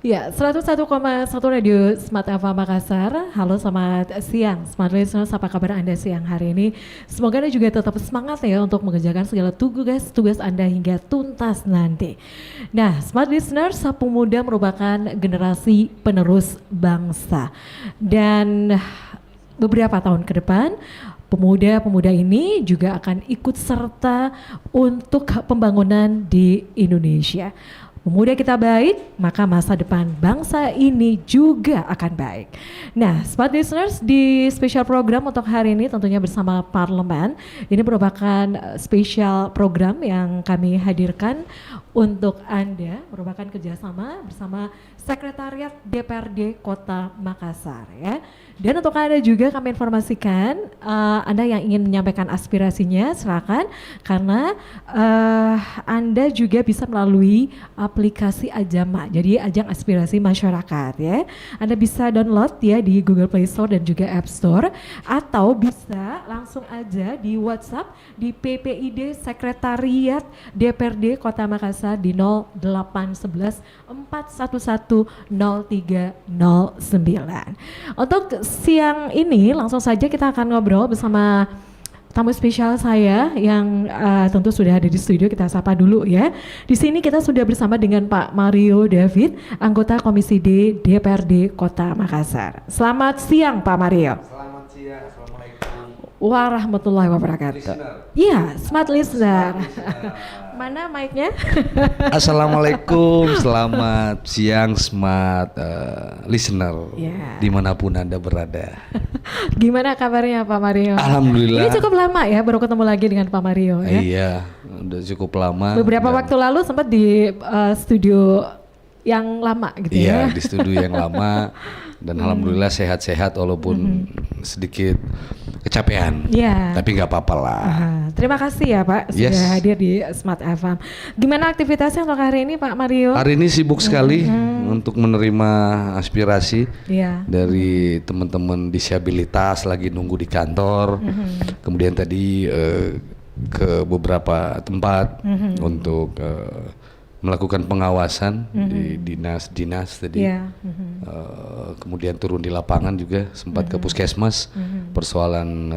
Ya, 101,1 Radio Smart FM Makassar. Halo, selamat siang Smart Listeners, apa kabar Anda siang hari ini? Semoga Anda juga tetap semangat ya untuk mengerjakan segala tugas Anda hingga tuntas nanti. Nah, Smart Listeners, pemuda merupakan generasi penerus bangsa. Dan beberapa tahun ke depan, pemuda-pemuda ini juga akan ikut serta untuk pembangunan di Indonesia. Pemuda kita baik, maka masa depan bangsa ini juga akan baik. Nah, Smart Listeners, di spesial program untuk hari ini tentunya bersama Parlemen. Ini merupakan spesial program yang kami hadirkan untuk Anda, merupakan kerjasama bersama Sekretariat DPRD Kota Makassar ya. Dan untuk Anda juga kami informasikan, Anda yang ingin menyampaikan aspirasinya silakan, karena Anda juga bisa melalui aplikasi Ajama, jadi ajang aspirasi masyarakat ya. Anda bisa download ya di Google Play Store dan juga App Store, atau bisa langsung aja di WhatsApp di PPID Sekretariat DPRD Kota Makassar di 0811 411 0309. Untuk siang ini langsung saja kita akan ngobrol bersama tamu spesial saya yang tentu sudah ada di studio. Kita sapa dulu ya. Di sini kita sudah bersama dengan Pak Mario David, anggota Komisi D DPRD Kota Makassar. Selamat siang Pak Mario. Selamat siang, Assalamualaikum warahmatullahi wabarakatuh. Iya, Smart Listener. Mana mic-nya? Assalamualaikum, selamat siang Smart Listener, dimanapun Anda berada. Gimana kabarnya Pak Mario? Alhamdulillah. Ini cukup lama ya baru ketemu lagi dengan Pak Mario ya? Iya, udah cukup lama. Beberapa waktu lalu sempat di studio yang lama gitu ya? Iya, di studio yang lama. Dan alhamdulillah sehat-sehat walaupun sedikit kecapean, tapi nggak apa-apa lah. Terima kasih ya Pak sudah hadir di Smart FM. Gimana aktivitasnya untuk hari ini Pak Mario? Hari ini sibuk sekali untuk menerima aspirasi dari teman-teman disabilitas lagi nunggu di kantor. Kemudian tadi ke beberapa tempat untuk melakukan pengawasan di dinas-dinas tadi, kemudian turun di lapangan juga, sempat ke puskesmas, persoalan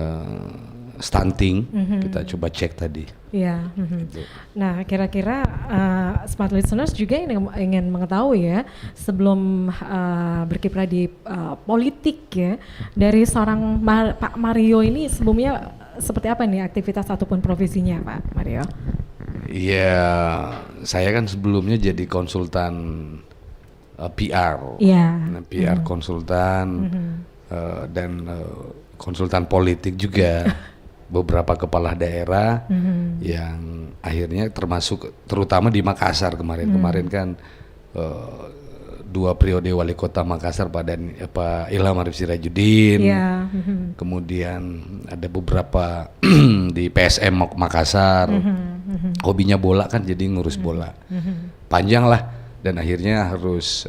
stunting, kita coba cek tadi. Gitu. Nah, kira-kira Smart Listeners juga ingin mengetahui ya, sebelum berkiprah di politik ya, dari seorang Pak Mario ini sebelumnya seperti apa nih aktivitas ataupun profesinya Pak Mario? Iya, saya kan sebelumnya jadi konsultan PR, PR konsultan dan konsultan politik juga, beberapa kepala daerah yang akhirnya termasuk terutama di Makassar kemarin kan 2 periode wali kota Makassar Pak Ilham Arif Sirajuddin, kemudian ada beberapa di PSM Makassar, hobinya bola kan jadi ngurus bola, panjang lah, dan akhirnya harus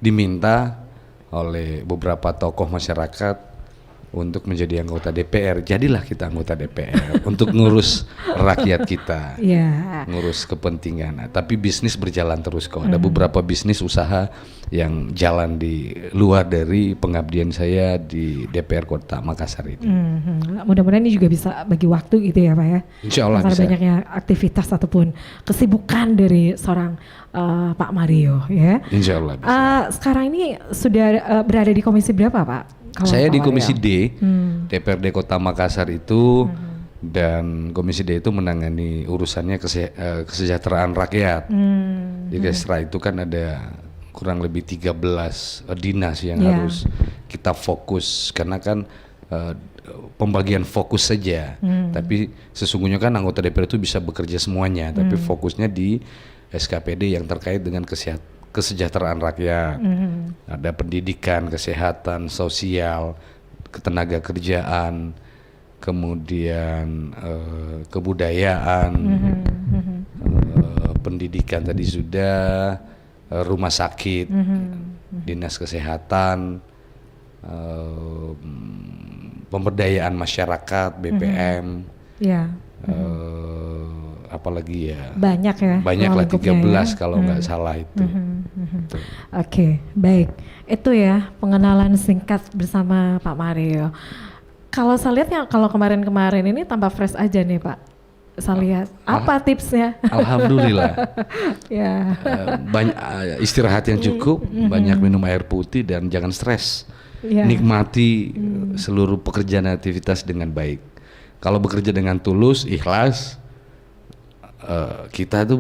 diminta oleh beberapa tokoh masyarakat untuk menjadi anggota DPR. Jadilah kita anggota DPR untuk ngurus rakyat kita, ngurus kepentingan. Nah, tapi bisnis berjalan terus kok. Ada beberapa bisnis usaha yang jalan di luar dari pengabdian saya di DPR Kota Makassar ini. Mudah-mudahan ini juga bisa bagi waktu gitu ya Pak ya. Insya Allah bisa. Banyaknya aktivitas ataupun kesibukan dari seorang Pak Mario ya. Insya Allah bisa. Sekarang ini sudah berada di komisi berapa Pak? Saya di Komisi D, DPRD Kota Makassar itu, dan Komisi D itu menangani urusannya kesejahteraan rakyat. Di Kesra itu kan ada kurang lebih 13 dinas yang harus kita fokus, karena kan pembagian fokus saja. Tapi sesungguhnya kan anggota DPR itu bisa bekerja semuanya, tapi fokusnya di SKPD yang terkait dengan kesejahteraan rakyat, ada pendidikan, kesehatan, sosial, ketenaga kerjaan, kemudian kebudayaan, pendidikan tadi sudah, rumah sakit, dinas kesehatan, pemberdayaan masyarakat, BPM, apalagi ya. Banyak ya. Banyak lah 13 ya? Kalau nggak salah itu. Oke, baik. Itu ya pengenalan singkat bersama Pak Mario. Kalau saya lihat ya, kalau kemarin-kemarin ini tambah fresh aja nih Pak. Saya lihat. Apa tipsnya? Alhamdulillah. Ya. Banyak istirahat yang cukup, banyak minum air putih dan jangan stres. Nikmati seluruh pekerjaan aktivitas dengan baik. Kalau bekerja dengan tulus, ikhlas, kita itu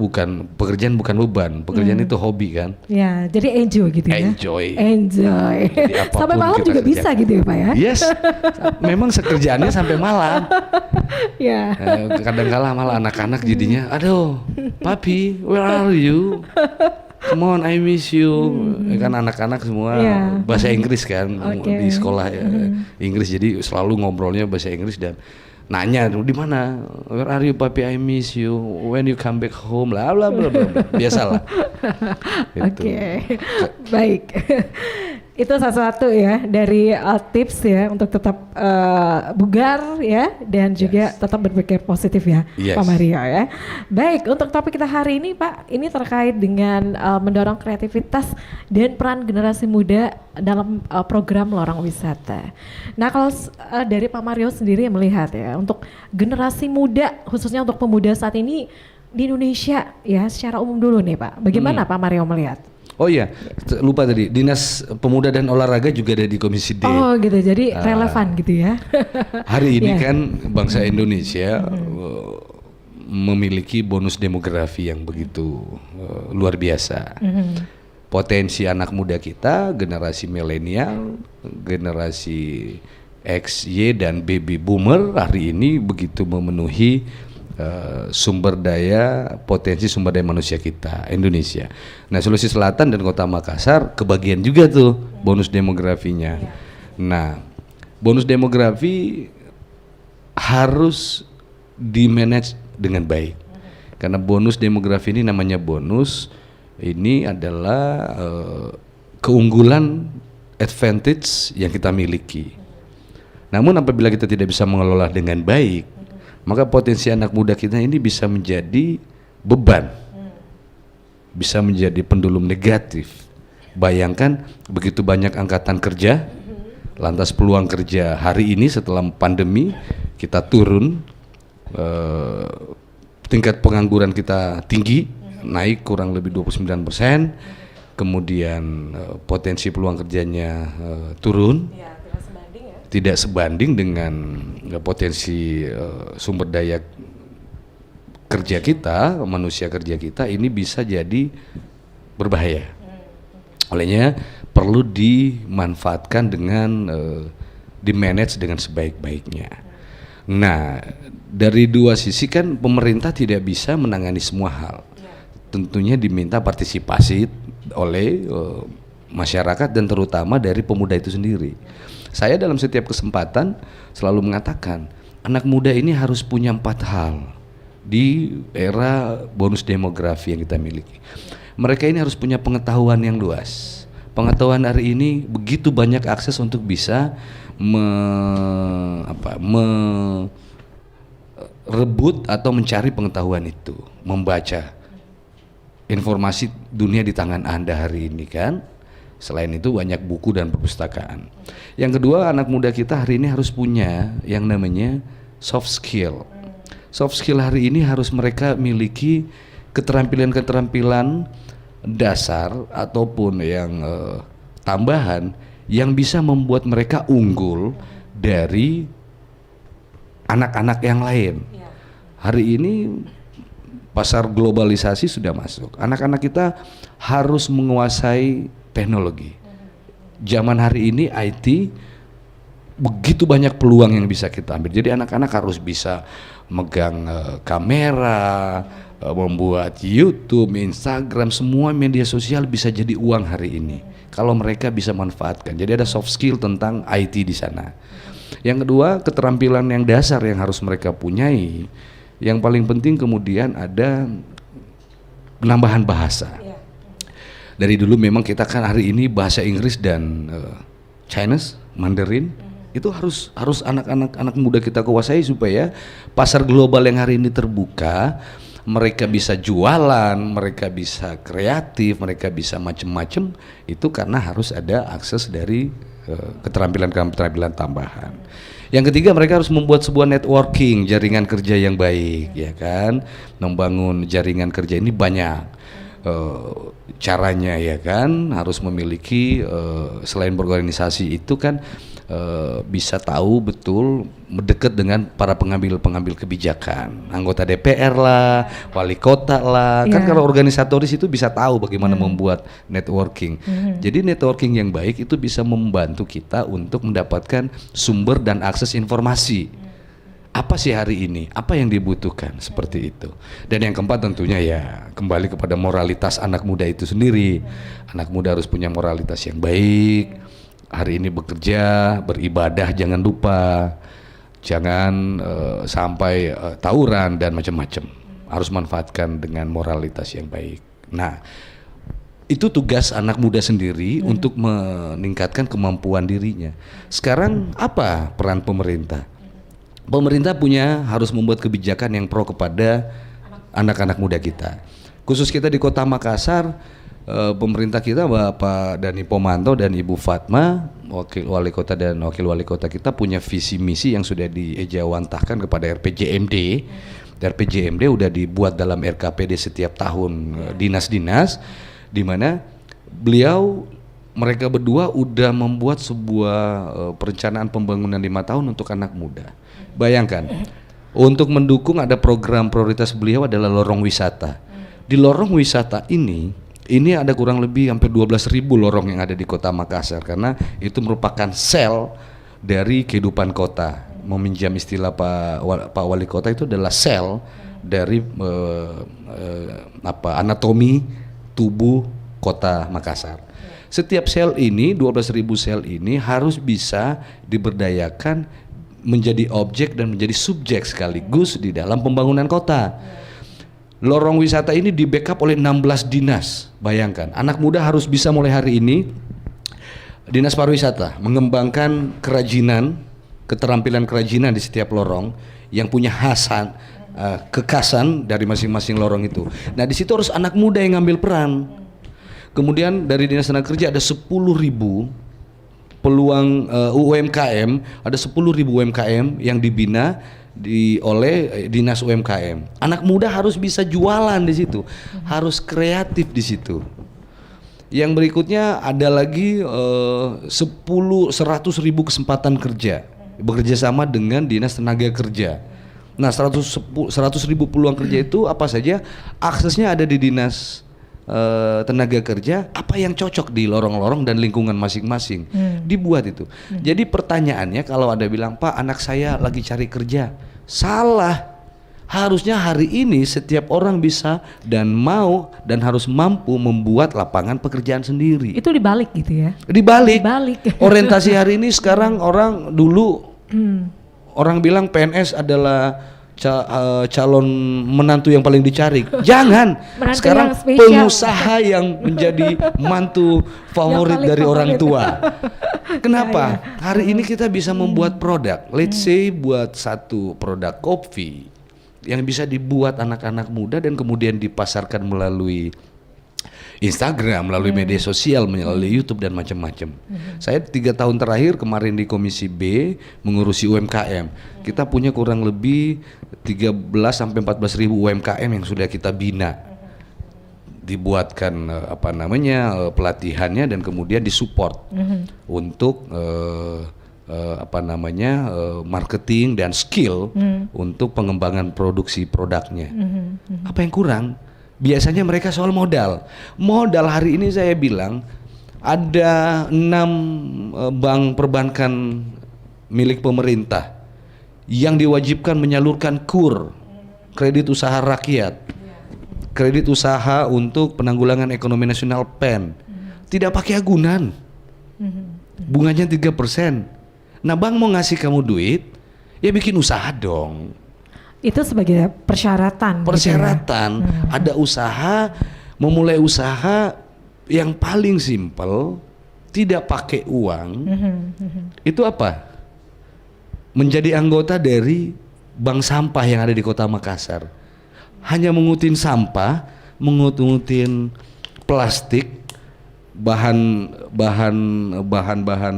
pekerjaan bukan beban, pekerjaan itu hobi kan. Ya, jadi enjoy gitu ya. Enjoy. Sampai malam juga bisa gitu ya Pak ya. Yes, memang sekerjaannya sampai malam. Ya. Kadang-kala malah anak-anak jadinya, aduh, papi, where are you? Come on, I miss you. Kan anak-anak semua bahasa Inggris kan di sekolah Inggris, jadi selalu ngobrolnya bahasa Inggris dan nanya di mana, where are you papi, I miss you, when you come back home, bla bla bla bla, biasalah. Oke, baik. Itu salah satu ya dari tips ya untuk tetap bugar ya dan juga tetap berpikir positif ya, Pak Mario ya. Baik, untuk topik kita hari ini Pak, ini terkait dengan mendorong kreativitas dan peran generasi muda dalam program Lorong Wisata. Nah kalau dari Pak Mario sendiri yang melihat ya, untuk generasi muda khususnya untuk pemuda saat ini di Indonesia ya secara umum dulu nih Pak, bagaimana Pak Mario melihat? Oh iya, lupa tadi, Dinas Pemuda dan Olahraga juga ada di Komisi D. Oh gitu, jadi relevan gitu ya. Hari ini kan bangsa Indonesia memiliki bonus demografi yang begitu luar biasa. Potensi anak muda kita, generasi milenial, generasi X, Y, dan baby boomer hari ini begitu memenuhi potensi sumber daya manusia kita Indonesia. Nah Sulawesi Selatan dan Kota Makassar kebagian juga tuh bonus demografinya. Nah bonus demografi harus dimanage dengan baik karena bonus demografi ini namanya bonus, ini adalah keunggulan, advantage yang kita miliki. Namun apabila kita tidak bisa mengelola dengan baik, maka potensi anak muda kita ini bisa menjadi beban, bisa menjadi pendulum negatif. Bayangkan begitu banyak angkatan kerja, lantas peluang kerja hari ini setelah pandemi kita turun, tingkat pengangguran kita tinggi, naik kurang lebih 29%, kemudian potensi peluang kerjanya turun. Tidak sebanding dengan potensi sumber daya kerja kita, manusia kerja kita ini bisa jadi berbahaya. Olehnya perlu dimanfaatkan dengan dimanage dengan sebaik-baiknya. Nah, dari dua sisi kan pemerintah tidak bisa menangani semua hal. Tentunya diminta partisipasi oleh masyarakat dan terutama dari pemuda itu sendiri. Saya dalam setiap kesempatan selalu mengatakan anak muda ini harus punya 4 hal di era bonus demografi yang kita miliki. Mereka ini harus punya pengetahuan yang luas. Pengetahuan hari ini begitu banyak akses untuk bisa merebut atau mencari pengetahuan itu, membaca informasi dunia di tangan Anda hari ini kan. Selain itu banyak buku dan perpustakaan. Yang kedua, anak muda kita hari ini harus punya yang namanya soft skill. Soft skill hari ini harus mereka miliki keterampilan-keterampilan dasar ataupun yang tambahan yang bisa membuat mereka unggul dari anak-anak yang lain. Hari ini pasar globalisasi sudah masuk. Anak-anak kita harus menguasai teknologi. Zaman hari ini IT begitu banyak peluang yang bisa kita ambil. Jadi anak-anak harus bisa megang kamera, membuat YouTube, Instagram, semua media sosial bisa jadi uang hari ini. Kalau mereka bisa manfaatkan. Jadi ada soft skill tentang IT di sana. Yang kedua, keterampilan yang dasar yang harus mereka punyai. Yang paling penting kemudian ada penambahan bahasa. Dari dulu memang kita kan hari ini bahasa Inggris dan Chinese, Mandarin itu harus anak muda kita kuasai supaya pasar global yang hari ini terbuka, mereka bisa jualan, mereka bisa kreatif, mereka bisa macem-macem, itu karena harus ada akses dari keterampilan tambahan. Yang ketiga, mereka harus membuat sebuah networking, jaringan kerja yang baik, ya kan? Membangun jaringan kerja ini banyak caranya, ya kan? Harus memiliki selain berorganisasi itu kan bisa tahu betul mendekat dengan para pengambil kebijakan, anggota DPR lah, wali kota lah, kan kalau organisatoris itu bisa tahu bagaimana membuat networking. Jadi networking yang baik itu bisa membantu kita untuk mendapatkan sumber dan akses informasi. Apa sih hari ini, apa yang dibutuhkan, seperti itu. Dan yang keempat tentunya ya kembali kepada moralitas anak muda itu sendiri. Anak muda harus punya moralitas yang baik. Hari ini bekerja, beribadah, jangan lupa, jangan sampai tawuran dan macam-macam. Harus manfaatkan dengan moralitas yang baik. Nah, itu tugas anak muda sendiri untuk meningkatkan kemampuan dirinya. Sekarang apa peran pemerintah? Pemerintah harus membuat kebijakan yang pro kepada anak-anak muda kita. Khusus kita di Kota Makassar, pemerintah kita Bapak Dhani Pomanto dan Ibu Fatma, wakil wali kota dan wakil wali kota kita punya visi misi yang sudah diejawantahkan kepada RPJMD. RPJMD udah dibuat dalam RKPD setiap tahun dinas-dinas, di mana mereka berdua udah membuat sebuah perencanaan pembangunan 5 tahun untuk anak muda. Bayangkan, untuk mendukung ada program prioritas beliau adalah lorong wisata. Di lorong wisata ini ada kurang lebih hampir 12.000 lorong yang ada di Kota Makassar, karena itu merupakan sel dari kehidupan kota. Meminjam istilah Pak Wali Kota, itu adalah sel dari anatomi tubuh Kota Makassar. Setiap sel ini, 12.000 sel ini harus bisa diberdayakan menjadi objek dan menjadi subjek sekaligus di dalam pembangunan kota. Lorong wisata ini di backup oleh 16 dinas. Bayangkan, anak muda harus bisa mulai hari ini, Dinas Pariwisata mengembangkan keterampilan kerajinan di setiap lorong yang punya kekhasan dari masing-masing lorong itu. Nah, di situ harus anak muda yang ngambil peran. Kemudian dari Dinas Tenaga Kerja ada 10.000 peluang UMKM, ada 10.000 UMKM yang dibina oleh Dinas UMKM. Anak muda harus bisa jualan di situ, harus kreatif di situ. Yang berikutnya ada lagi 100.000 kesempatan kerja, bekerja sama dengan Dinas Tenaga Kerja. Nah, 100.000 peluang kerja itu apa saja? Aksesnya ada di Dinas Tenaga Kerja, apa yang cocok di lorong-lorong dan lingkungan masing-masing dibuat itu. Jadi pertanyaannya, kalau ada bilang, Pak, anak saya lagi cari kerja, salah. Harusnya hari ini setiap orang bisa dan mau dan harus mampu membuat lapangan pekerjaan sendiri. Itu dibalik gitu ya? Dibalik. Orientasi hari ini sekarang orang bilang PNS adalah calon menantu yang paling dicari. Jangan. Sekarang pengusaha yang menjadi mantu favorit dari orang tua. Kenapa? Hari ini kita bisa membuat produk. Let's say buat satu produk kopi yang bisa dibuat anak-anak muda dan kemudian dipasarkan melalui Instagram, melalui media sosial, melalui YouTube dan macam-macam. Saya 3 tahun terakhir kemarin di Komisi B mengurusi UMKM. Kita punya kurang lebih 13-14 ribu UMKM yang sudah kita bina. Dibuatkan pelatihannya dan kemudian disupport untuk marketing dan skill untuk pengembangan produksi produknya. Apa yang kurang? Biasanya mereka soal modal. Modal hari ini saya bilang ada 6 bank perbankan milik pemerintah yang diwajibkan menyalurkan KUR, kredit usaha rakyat, kredit usaha untuk penanggulangan ekonomi nasional PEN, tidak pakai agunan, bunganya 3%. Nah, bank mau ngasih kamu duit, ya bikin usaha dong. Itu sebagai persyaratan. Persyaratan, gitu ya? Ada usaha, memulai usaha yang paling simpel, tidak pakai uang, itu apa? Menjadi anggota dari bank sampah yang ada di Kota Makassar. hanya mengutin sampah, mengutin plastik, bahan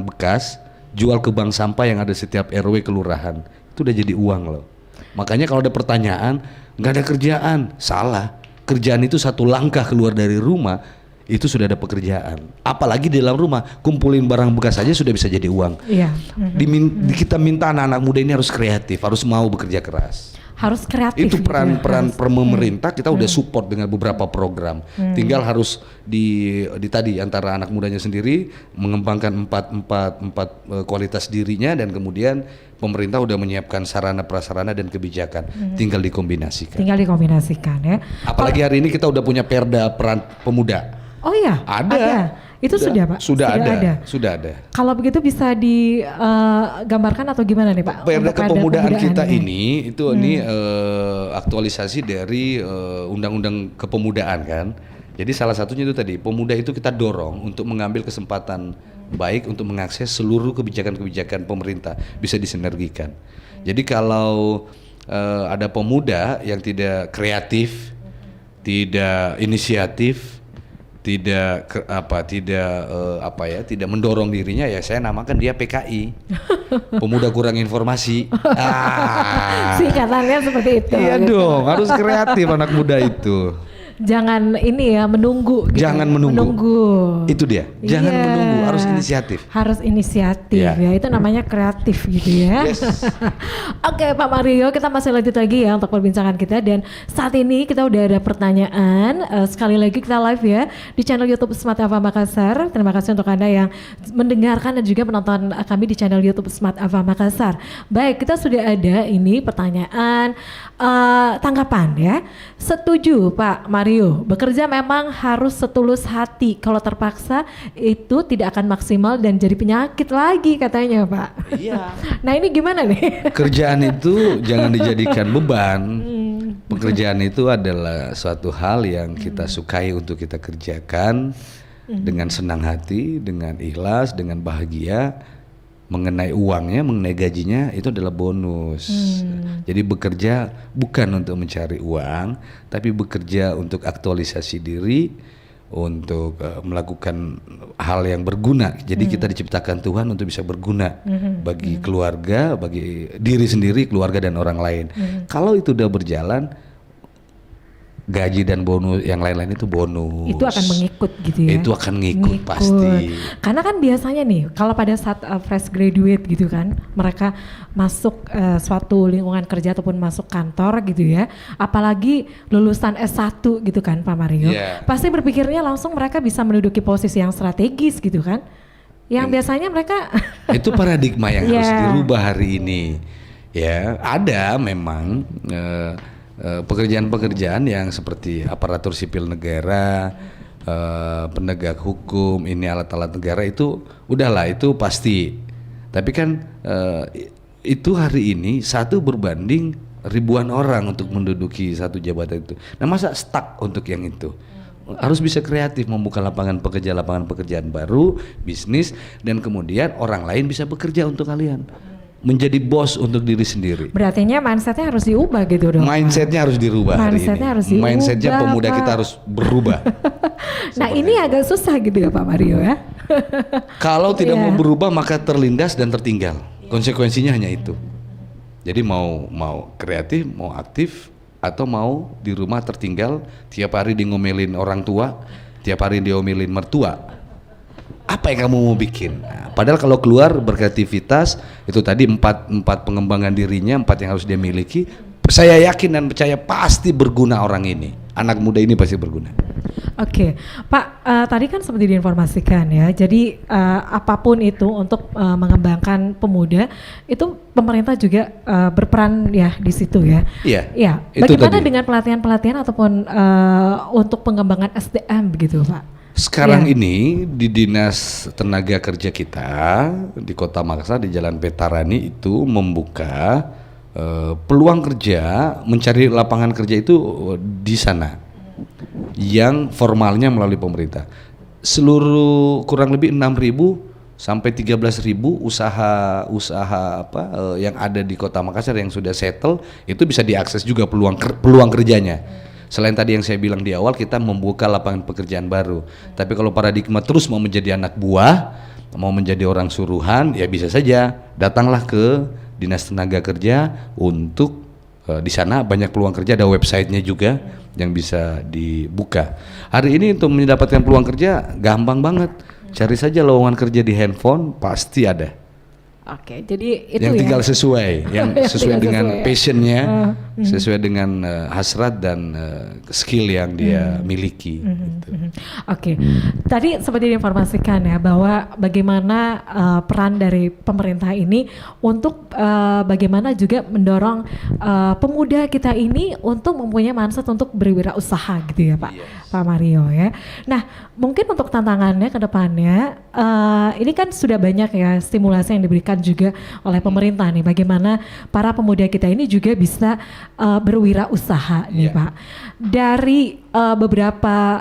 bekas, jual ke bank sampah yang ada setiap RW kelurahan. Itu udah jadi uang loh. Makanya kalau ada pertanyaan, nggak ada kerjaan, salah. Kerjaan itu satu langkah keluar dari rumah, itu sudah ada pekerjaan. Apalagi di dalam rumah, kumpulin barang bekas saja sudah bisa jadi uang. Iya. Kita minta anak-anak muda ini harus kreatif, harus mau bekerja keras. Harus kreatif. Itu peran pemerintah kita udah support dengan beberapa program. Tinggal harus di tadi antara anak mudanya sendiri mengembangkan empat kualitas dirinya, dan kemudian pemerintah udah menyiapkan sarana prasarana dan kebijakan. Tinggal dikombinasikan. Ya. Apalagi hari ini kita udah punya Perda Peran Pemuda. Oh iya, ada. Itu sudah Pak? Sudah ada. Kalau begitu bisa digambarkan atau gimana nih Pak? Perda kepemudaan kita ini aktualisasi dari Undang-Undang Kepemudaan kan. Jadi salah satunya itu tadi, pemuda itu kita dorong untuk mengambil kesempatan baik untuk mengakses seluruh kebijakan-kebijakan pemerintah, bisa disinergikan. Jadi kalau ada pemuda yang tidak kreatif, tidak inisiatif, tidak mendorong dirinya, ya saya namakan dia PKI, pemuda kurang informasi. Singkatannya seperti itu. Iya dong, harus kreatif anak muda itu. Jangan menunggu. Gitu. Jangan menunggu. Itu dia. Jangan menunggu, harus inisiatif. Harus inisiatif ya. Itu namanya kreatif gitu ya. Yes. Oke Pak Mario, kita masih lanjut lagi ya untuk perbincangan kita, dan saat ini kita udah ada pertanyaan. Sekali lagi kita live ya di channel YouTube Smart Ava Makassar. Terima kasih untuk Anda yang mendengarkan dan juga menonton kami di channel YouTube Smart Ava Makassar. Baik, kita sudah ada ini pertanyaan tanggapan ya. Setuju Pak Mario, bekerja memang harus setulus hati. Kalau terpaksa itu tidak akan maksimal dan jadi penyakit lagi katanya Pak. Iya. Nah ini gimana nih? Kerjaan itu jangan dijadikan beban. Pekerjaan itu adalah suatu hal yang kita sukai untuk kita kerjakan dengan senang hati, dengan ikhlas, dengan bahagia. Mengenai uangnya, mengenai gajinya itu adalah bonus. Jadi bekerja bukan untuk mencari uang, tapi bekerja untuk aktualisasi diri, untuk melakukan hal yang berguna. Jadi kita diciptakan Tuhan untuk bisa berguna bagi keluarga, bagi diri sendiri, keluarga dan orang lain. Kalau itu udah berjalan, gaji dan bonus yang lain-lain itu bonus. Itu akan mengikut gitu ya. Itu akan ngikut pasti. Karena kan biasanya nih kalau pada saat fresh graduate gitu kan, mereka masuk suatu lingkungan kerja ataupun masuk kantor gitu ya, apalagi lulusan S1 gitu kan Pak Mario. Pasti berpikirnya langsung mereka bisa menduduki posisi yang strategis gitu kan. Yang biasanya mereka itu paradigma yang harus dirubah hari ini. Ya, ada memang pekerjaan-pekerjaan yang seperti aparatur sipil negara, penegak hukum, ini alat-alat negara itu udahlah, itu pasti. Tapi kan itu hari ini satu berbanding ribuan orang untuk menduduki satu jabatan itu. Nah masa stuck untuk yang itu? Harus bisa kreatif, membuka lapangan pekerjaan baru, bisnis, dan kemudian orang lain bisa bekerja untuk kalian. Menjadi bos untuk diri sendiri. Berartinya mindsetnya harus diubah gitu dong. Mindsetnya harus dirubah hari ini. Mindsetnya pemuda kita harus berubah. Nah ini agak susah gitu ya Pak Mario ya. Kalau tidak mau berubah maka terlindas dan tertinggal. Konsekuensinya hanya itu. Jadi mau kreatif, mau aktif, atau mau di rumah tertinggal, tiap hari dia ngomelin orang tua, tiap hari dia ngomelin mertua. Apa yang kamu mau bikin? Nah, padahal kalau keluar berkreativitas, itu tadi empat pengembangan dirinya, 4 yang harus dia miliki. Saya yakin dan percaya pasti berguna orang ini. Anak muda ini pasti berguna. Oke, Pak, tadi kan seperti diinformasikan ya. Jadi apapun itu untuk mengembangkan pemuda, itu pemerintah juga berperan ya di situ ya. Iya. Ya. Bagaimana dengan pelatihan-pelatihan ataupun untuk pengembangan SDM begitu, Pak? Sekarang ini di Dinas Tenaga Kerja kita di Kota Makassar di Jalan Petarani itu membuka peluang kerja, mencari lapangan kerja itu di sana yang formalnya melalui pemerintah. Seluruh kurang lebih 6.000 sampai 13.000 usaha yang ada di Kota Makassar yang sudah settle, itu bisa diakses juga peluang kerjanya. Selain tadi yang saya bilang di awal, kita membuka lapangan pekerjaan baru. Tapi kalau paradigma terus mau menjadi anak buah, mau menjadi orang suruhan, ya bisa saja datanglah ke Dinas Tenaga Kerja untuk di sana banyak peluang kerja, ada websitenya juga yang bisa dibuka. Hari ini untuk mendapatkan peluang kerja gampang banget, cari saja lowongan kerja di handphone, pasti ada. Oke, jadi itu yang ya. tinggal sesuai, yang sesuai dengan passionnya, sesuai dengan hasrat dan skill yang dia miliki. Gitu. Oke, tadi seperti diinformasikan ya bahwa bagaimana peran dari pemerintah ini untuk bagaimana juga mendorong pemuda kita ini untuk mempunyai mindset untuk berwirausaha gitu ya Pak, Pak Mario ya. Nah, mungkin untuk tantangannya ke depannya, ini kan sudah banyak ya stimulasi yang diberikan juga oleh pemerintah nih, bagaimana para pemuda kita ini juga bisa berwirausaha nih Pak. Dari beberapa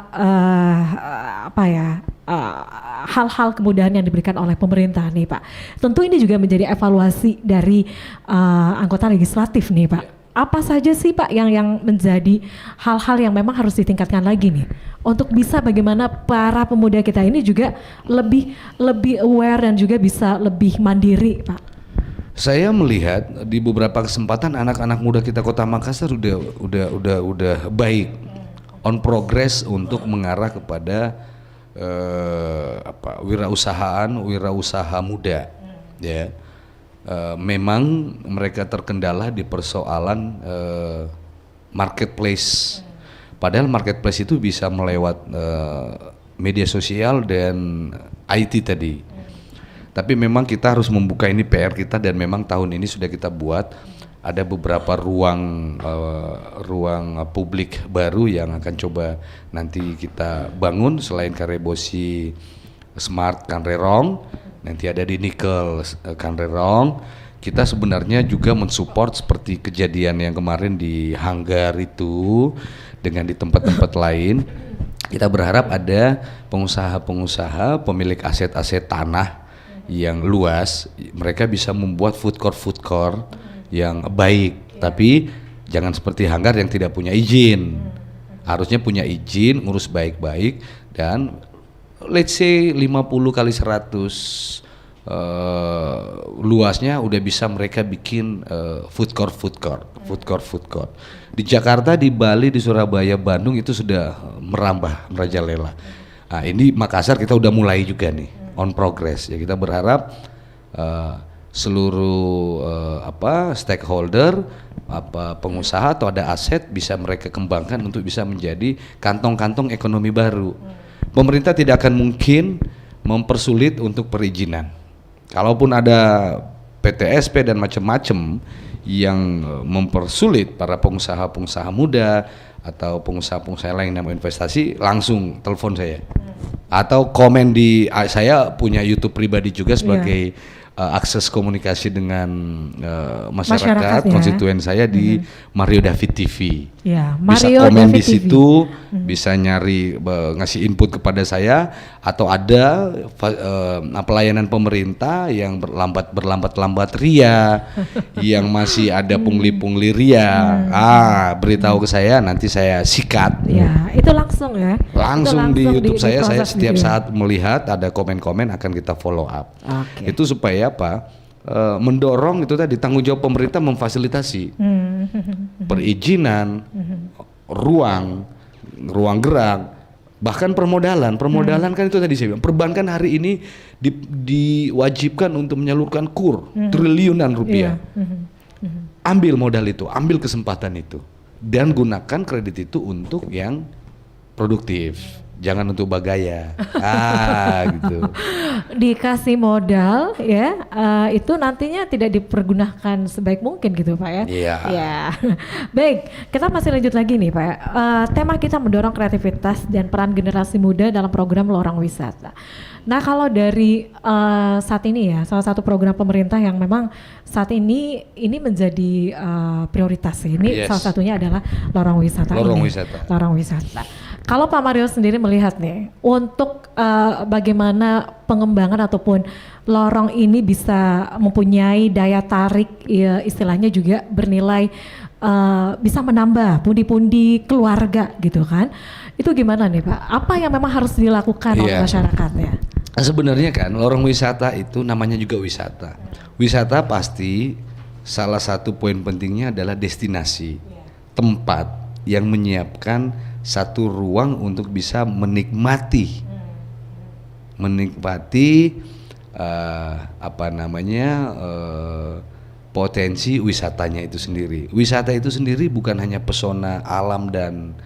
hal-hal kemudahan yang diberikan oleh pemerintah nih Pak, tentu ini juga menjadi evaluasi dari anggota legislatif nih Pak. Apa saja sih Pak yang menjadi hal-hal yang memang harus ditingkatkan lagi nih untuk bisa bagaimana para pemuda kita ini juga lebih aware dan juga bisa lebih mandiri Pak? Saya melihat di beberapa kesempatan anak-anak muda kita Kota Makassar udah baik, on progress untuk mengarah kepada wirausaha muda, ya. Memang mereka terkendala di persoalan marketplace. Padahal marketplace itu bisa melewat media sosial dan IT tadi. Tapi memang kita harus membuka, ini PR kita, dan memang tahun ini sudah kita buat ada beberapa ruang publik baru yang akan coba nanti kita bangun. Selain Karebosi Smart Kanrerong, nanti ada di Nikel Kanrerong. Kita sebenarnya juga mensupport seperti kejadian yang kemarin di Hanggar itu dengan di tempat-tempat lain. Kita berharap ada pengusaha-pengusaha pemilik aset-aset tanah yang luas, mereka bisa membuat food court yang baik, tapi jangan seperti Hanggar yang tidak punya izin. Harusnya punya izin, ngurus baik-baik, dan let's say 50 kali 100 luasnya udah bisa mereka bikin food court. Di Jakarta, di Bali, di Surabaya, Bandung itu sudah merambah, merajalela. Nah, ini Makassar kita udah mulai juga nih, on progress ya. Kita berharap seluruh stakeholder, pengusaha atau ada aset bisa mereka kembangkan untuk bisa menjadi kantong-kantong ekonomi baru. Pemerintah tidak akan mungkin mempersulit untuk perizinan. Kalaupun ada PTSP dan macam-macam yang mempersulit para pengusaha-pengusaha muda atau pengusaha-pengusaha lain yang mau investasi, langsung telepon saya. Atau komen di, saya punya YouTube pribadi juga sebagai akses komunikasi dengan masyarakat konstituen saya di Mario David TV. Ya, bisa komen David di situ, bisa nyari ngasih input kepada saya, atau ada pelayanan pemerintah yang berlambat ria, yang masih ada pungli-pungli ria. Beritahu ke saya, nanti saya sikat. Ya, itu langsung ya. Langsung di YouTube saya setiap saat melihat ada komen-komen akan kita follow up. Okay. Itu supaya apa? Mendorong itu tadi, tanggung jawab pemerintah memfasilitasi perizinan, ruang gerak, bahkan permodalan kan itu tadi saya bilang, perbankan hari ini diwajibkan untuk menyalurkan triliunan rupiah. Ambil modal itu, ambil kesempatan itu, dan gunakan kredit itu untuk yang produktif. Jangan untuk bagaya, gitu. Dikasih modal ya, itu nantinya tidak dipergunakan sebaik mungkin gitu Pak ya. Iya. Ya. Baik, kita masih lanjut lagi nih Pak. Tema kita mendorong kreativitas dan peran generasi muda dalam program Lorong Wisata. Nah, kalau dari saat ini ya, salah satu program pemerintah yang memang saat ini menjadi prioritas ini, salah satunya adalah Lorong Wisata. Lorong Wisata. Lorong Wisata. Kalau Pak Mario sendiri melihat nih, untuk bagaimana pengembangan ataupun lorong ini bisa mempunyai daya tarik, ya, istilahnya juga bernilai bisa menambah pundi-pundi keluarga gitu kan? Itu gimana nih Pak? Apa yang memang harus dilakukan oleh masyarakatnya? Sebenarnya kan lorong wisata itu namanya juga wisata. Wisata pasti salah satu poin pentingnya adalah destinasi, tempat yang menyiapkan satu ruang untuk bisa menikmati potensi wisatanya itu sendiri. Wisata itu sendiri bukan hanya pesona alam dan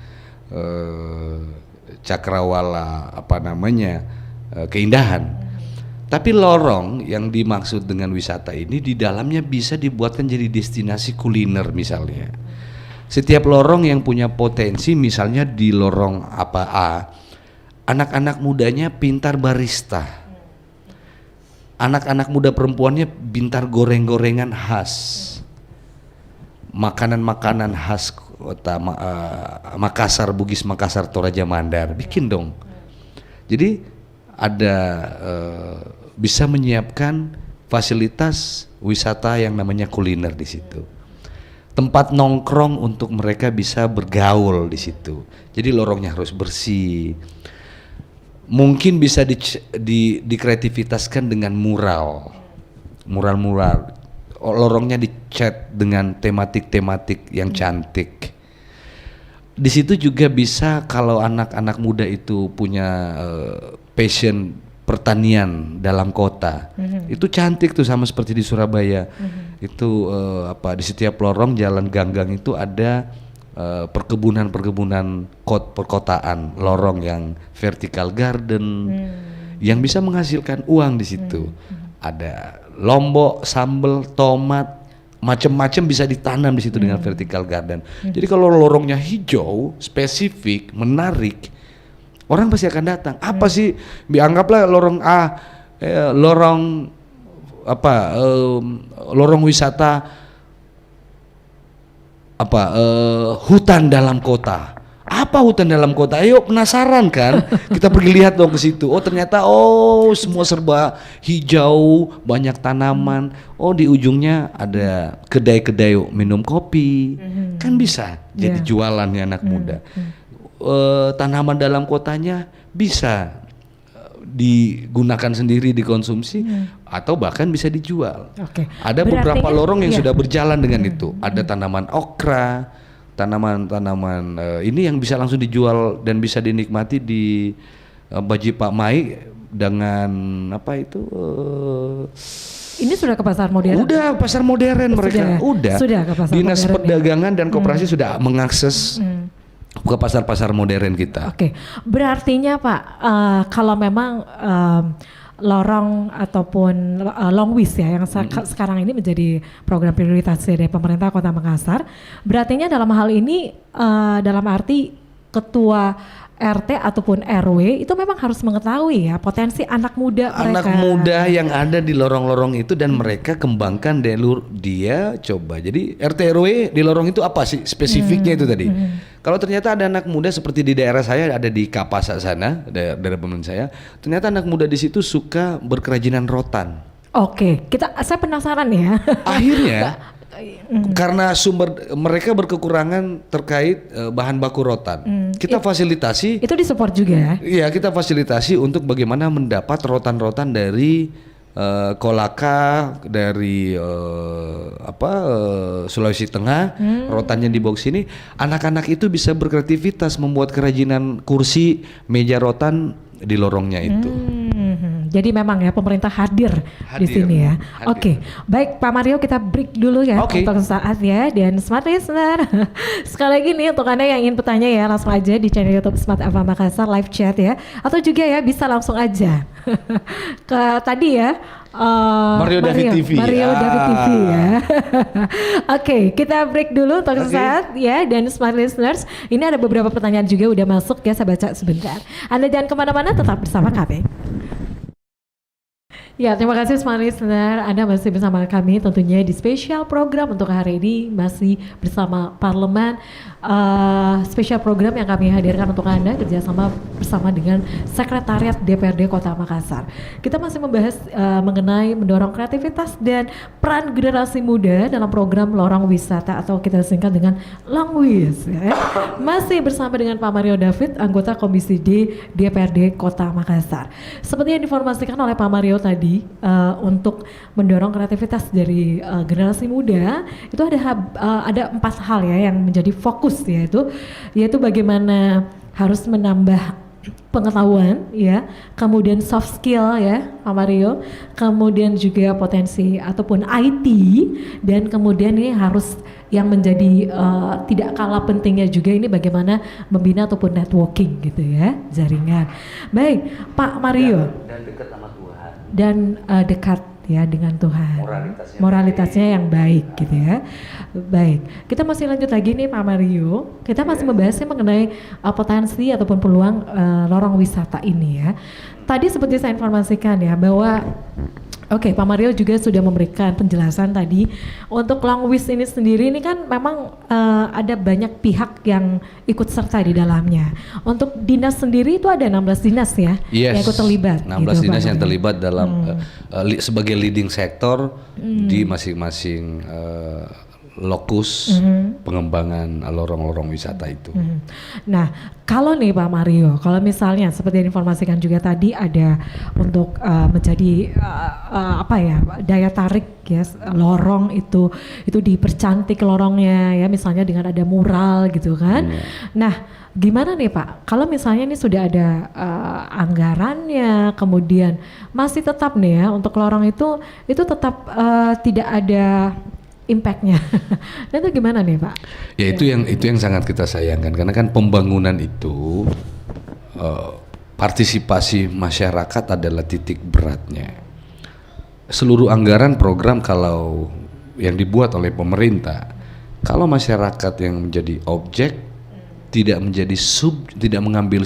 cakrawala keindahan, tapi lorong yang dimaksud dengan wisata ini di dalamnya bisa dibuatkan jadi destinasi kuliner misalnya. Setiap lorong yang punya potensi, misalnya di lorong anak-anak mudanya pintar barista, anak-anak muda perempuannya pintar goreng-gorengan khas, makanan-makanan khas kota Makassar, Bugis Makassar, Toraja Mandar, bikin dong. Jadi ada bisa menyiapkan fasilitas wisata yang namanya kuliner di situ. Tempat nongkrong untuk mereka bisa bergaul di situ. Jadi lorongnya harus bersih. Mungkin bisa dikreativitaskan dengan mural. Lorongnya dicat dengan tematik-tematik yang cantik. Di situ juga bisa kalau anak-anak muda itu punya passion pertanian dalam kota, itu cantik tuh, sama seperti di Surabaya. Itu di setiap lorong jalan ganggang itu ada perkebunan perkotaan, lorong yang vertical garden yang bisa menghasilkan uang di situ. Ada lombok, sambal, tomat, macam-macam bisa ditanam di situ dengan vertical garden. Jadi kalau lorongnya hijau, spesifik, menarik, orang pasti akan datang. Apa sih? Anggaplah lorong lorong wisata hutan dalam kota. Apa hutan dalam kota? Ayo, penasaran kan? Kita pergi lihat dong ke situ. Oh, ternyata semua serba hijau, banyak tanaman. Oh, di ujungnya ada kedai-kedai minum kopi. Kan bisa jadi jualannya anak muda. Tanaman dalam kotanya bisa digunakan sendiri, dikonsumsi, atau bahkan bisa dijual. Ada beberapa lorong yang sudah berjalan dengan itu. Ada tanaman okra, tanaman-tanaman ini yang bisa langsung dijual dan bisa dinikmati di Baji Pak Mai dengan ini sudah ke pasar modern? Udah, pasar modern mereka. Sudah ke pasar Dinas modern. Perdagangan dan Koperasi sudah mengakses ke pasar-pasar modern kita. Berartinya Pak, kalau memang lorong ataupun long wish ya yang sekarang ini menjadi program prioritas dari pemerintah Kota Makassar, berartinya dalam hal ini dalam arti ketua RT ataupun RW itu memang harus mengetahui ya potensi anak muda mereka. Anak muda yang ada di lorong-lorong itu dan mereka kembangkan dia coba. Jadi RT RW di lorong itu apa sih spesifiknya itu tadi? Kalau ternyata ada anak muda seperti di daerah saya, ada di Kapasak sana, daerah teman saya, ternyata anak muda di situ suka berkerajinan rotan. Saya penasaran ya. Akhirnya karena mereka berkekurangan terkait bahan baku rotan. Kita fasilitasi. Itu disupport juga ya? Iya, kita fasilitasi untuk bagaimana mendapat rotan-rotan dari Kolaka, dari Sulawesi Tengah, rotannya dibawa ke sini. Anak-anak itu bisa berkreativitas membuat kerajinan kursi, meja rotan di lorongnya itu. Jadi memang ya pemerintah hadir di sini ya. Baik Pak Mario, kita break dulu ya untuk saat ya. Dan Smart Listener, sekali lagi nih untuk Anda yang ingin bertanya ya, langsung aja di channel YouTube Smart FM Makassar live chat ya. Atau juga ya bisa langsung aja ke tadi ya. Mario David TV ya. Kita break dulu untuk saat ya. Dan Smart Listeners, ini ada beberapa pertanyaan juga udah masuk ya, saya baca sebentar. Anda jangan kemana-mana, tetap bersama kami. Ya, terima kasih Smart Listener. Anda masih bersama kami tentunya di spesial program untuk hari ini, masih bersama Parlemen. Spesial program yang kami hadirkan untuk Anda kerjasama bersama dengan Sekretariat DPRD Kota Makassar. Kita masih membahas mengenai mendorong kreativitas dan peran generasi muda dalam program Lorong Wisata atau kita singkat dengan Longwis. Ya. Masih bersama dengan Pak Mario David, anggota Komisi D DPRD Kota Makassar. Seperti yang diinformasikan oleh Pak Mario tadi, untuk mendorong kreativitas dari generasi muda itu ada 4 hal ya yang menjadi fokus, yaitu bagaimana harus menambah pengetahuan ya, kemudian soft skill ya Pak Mario, kemudian juga potensi ataupun IT, dan kemudian ini harus yang menjadi tidak kalah pentingnya juga ini bagaimana membina ataupun networking gitu ya, jaringan. Baik Pak Mario. Dan dekat sama Tuhan. Dan dekat ya dengan Tuhan, moralitasnya yang baik gitu ya. Baik, kita masih lanjut lagi nih Pak Mario, kita masih membahasnya mengenai potensi ataupun peluang lorong wisata ini ya. Tadi seperti saya informasikan ya bahwa Oke, Pak Mario juga sudah memberikan penjelasan tadi untuk Longwis ini sendiri ini kan memang ada banyak pihak yang ikut serta di dalamnya. Untuk dinas sendiri itu ada 16 dinas ya yang ikut terlibat. 16 gitu, dinas yang terlibat dalam sebagai leading sektor di masing-masing lokus pengembangan lorong-lorong wisata itu. Nah, kalau nih Pak Mario, kalau misalnya seperti yang informasikan juga tadi ada untuk menjadi daya tarik ya lorong itu dipercantik lorongnya ya, misalnya dengan ada mural gitu kan. Nah, gimana nih Pak? Kalau misalnya ini sudah ada anggarannya, kemudian masih tetap nih ya untuk lorong itu tetap tidak ada impactnya. Dan itu gimana nih Pak? Ya itu yang sangat kita sayangkan karena kan pembangunan itu partisipasi masyarakat adalah titik beratnya. Seluruh anggaran program kalau yang dibuat oleh pemerintah, kalau masyarakat yang menjadi objek tidak mengambil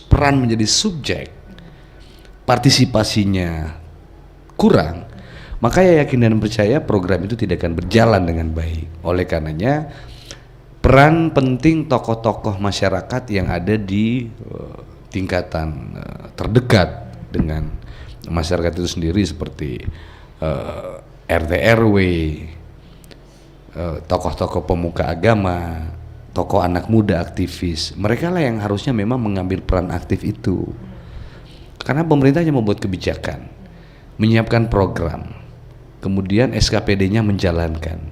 peran menjadi subjek, partisipasinya kurang, maka ya yakin dan percaya program itu tidak akan berjalan dengan baik. Oleh karenanya peran penting tokoh-tokoh masyarakat yang ada di tingkatan terdekat dengan masyarakat itu sendiri seperti RT RW, tokoh-tokoh pemuka agama, tokoh anak muda aktivis, mereka lah yang harusnya memang mengambil peran aktif itu. Karena pemerintah hanya membuat kebijakan, menyiapkan program, kemudian SKPD-nya menjalankan.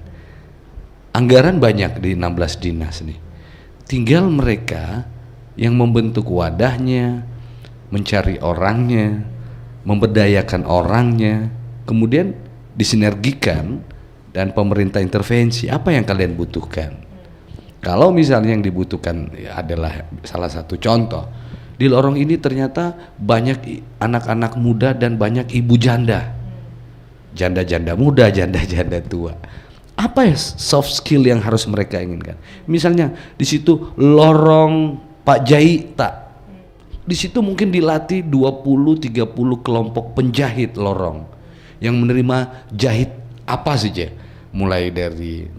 Anggaran banyak di 16 dinas nih. Tinggal mereka yang membentuk wadahnya, mencari orangnya, memberdayakan orangnya, kemudian disinergikan dan pemerintah intervensi. Apa yang kalian butuhkan? Kalau misalnya yang dibutuhkan adalah salah satu contoh, di lorong ini ternyata banyak anak-anak muda dan banyak ibu janda. Janda-janda muda, janda-janda tua. Apa ya soft skill yang harus mereka inginkan? Misalnya di situ lorong Pak Jaita. Di situ mungkin dilatih 20-30 kelompok penjahit lorong yang menerima jahit apa saja, mulai dari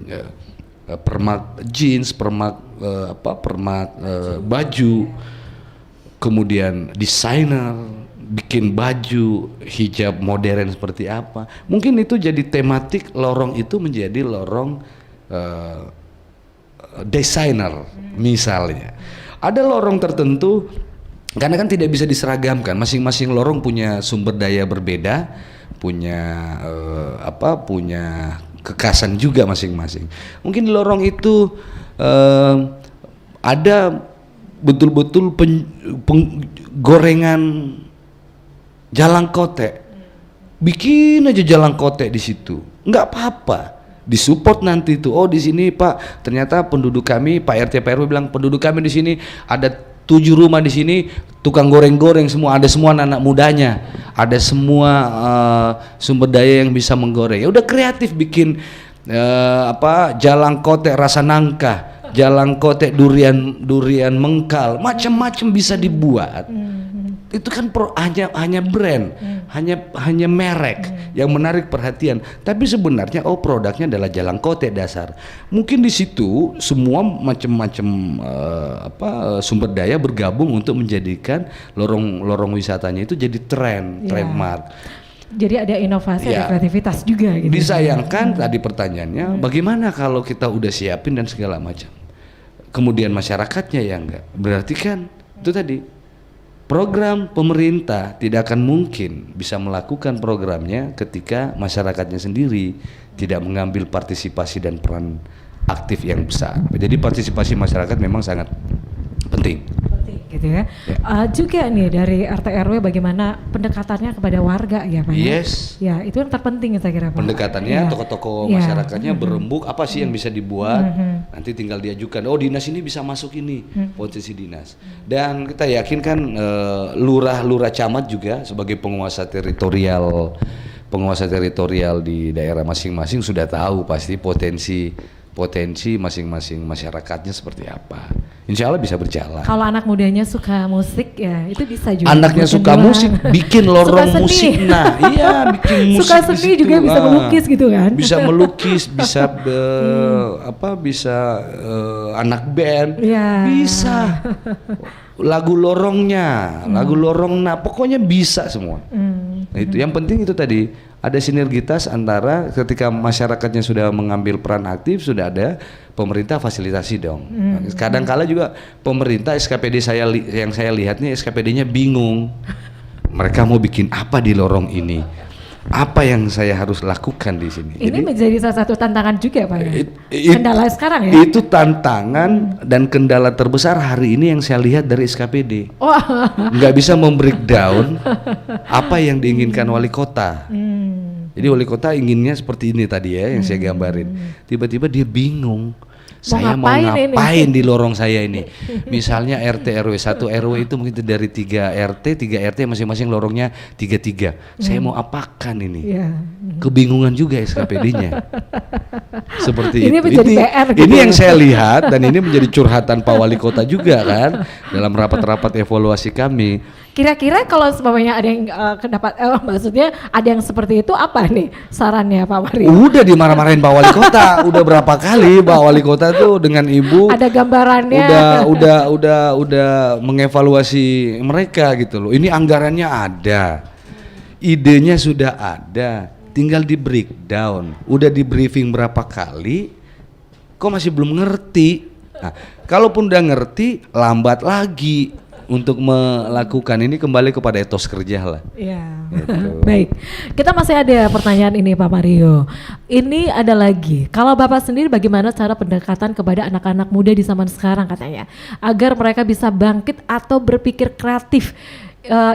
permak jeans, permak baju, kemudian desainer bikin baju, hijab modern seperti apa. Mungkin itu jadi tematik lorong itu menjadi lorong desainer misalnya. Ada lorong tertentu karena kan tidak bisa diseragamkan, masing-masing lorong punya sumber daya berbeda, punya punya kekhasan juga masing-masing. Mungkin di lorong itu ada betul-betul gorengan jalan kote, bikin aja jalan kote di situ, nggak apa-apa, disupport nanti tuh. Oh di sini Pak, ternyata penduduk kami, Pak RT Pak RW bilang penduduk kami di sini ada 7 rumah di sini, tukang goreng-goreng semua, ada semua anak mudanya, ada semua sumber daya yang bisa menggoreng. Ya udah kreatif bikin jalan kote rasa nangka, jalan kote durian mengkal, macam-macam bisa dibuat. itu kan hanya brand, hanya merek yang menarik perhatian. Tapi sebenarnya produknya adalah jalan kote dasar. Mungkin di situ semua macam-macam sumber daya bergabung untuk menjadikan lorong wisatanya itu jadi trademark. Jadi ada inovasi, ada kreativitas juga gitu. Disayangkan tadi pertanyaannya, bagaimana kalau kita udah siapin dan segala macam, kemudian masyarakatnya yang enggak, berarti kan itu tadi program pemerintah tidak akan mungkin bisa melakukan programnya ketika masyarakatnya sendiri tidak mengambil partisipasi dan peran aktif yang besar. Jadi partisipasi masyarakat memang sangat penting. Gitu ya. Juga nih dari RT RW bagaimana pendekatannya kepada warga ya Pak? Yes. Ya itu yang terpenting saya kira Pak. Pendekatannya tokoh-tokoh masyarakatnya berembuk apa sih yang bisa dibuat, nanti tinggal diajukan. Oh dinas ini bisa masuk ini posisi dinas. Dan kita yakin kan lurah camat juga sebagai penguasa teritorial di daerah masing-masing sudah tahu pasti potensi masing-masing masyarakatnya seperti apa. Insya Allah bisa berjalan. Kalau anak mudanya suka musik ya itu bisa juga. Anaknya suka musik, bikin lorong musik. Nah, iya bikin musik. Suka seni juga bisa melukis gitu kan? Bisa melukis, bisa bisa anak band, bisa. Lagu lorongnya, lagu lorong, pokoknya bisa semua. Nah, itu yang penting itu tadi. Ada sinergitas antara ketika masyarakatnya sudah mengambil peran aktif, sudah ada pemerintah fasilitasi dong. Kadang-kala juga pemerintah SKPD yang saya lihat nih SKPD-nya bingung. Mereka mau bikin apa di lorong ini? Apa yang saya harus lakukan di sini? Ini menjadi salah satu tantangan juga Pak ya? Kendala sekarang ya? Itu tantangan dan kendala terbesar hari ini yang saya lihat dari SKPD. Nggak bisa membreakdown apa yang diinginkan wali kota. Jadi wali kota inginnya seperti ini tadi ya yang saya gambarin. Tiba-tiba dia bingung. Saya mau ngapain di lorong saya ini? Misalnya RT RW 1 RW itu mungkin dari 3 RT masing-masing lorongnya 3. Saya mau apakan ini? Kebingungan juga SKPD-nya. Seperti ini itu. Menjadi PR gitu. Ini yang saya lihat dan ini menjadi curhatan Pak Wali Kota juga kan dalam rapat-rapat evaluasi kami. Kira-kira kalau sebabnya ada yang maksudnya ada yang seperti itu apa nih sarannya Pak Mario? Udah dimarah-marahin Pak Wali Kota, udah berapa kali Pak Wali Kota tuh dengan Ibu. Ada gambarannya. Udah mengevaluasi mereka gitu loh. Ini anggarannya ada, idenya sudah ada, tinggal di breakdown. Udah di briefing berapa kali, kok masih belum ngerti. Nah, kalaupun udah ngerti, lambat lagi untuk melakukan ini, kembali kepada etos kerja lah. Iya. Gitu. Baik, kita masih ada pertanyaan ini Pak Mario. Ini ada lagi. Kalau Bapak sendiri bagaimana cara pendekatan kepada anak-anak muda di zaman sekarang katanya, agar mereka bisa bangkit atau berpikir kreatif?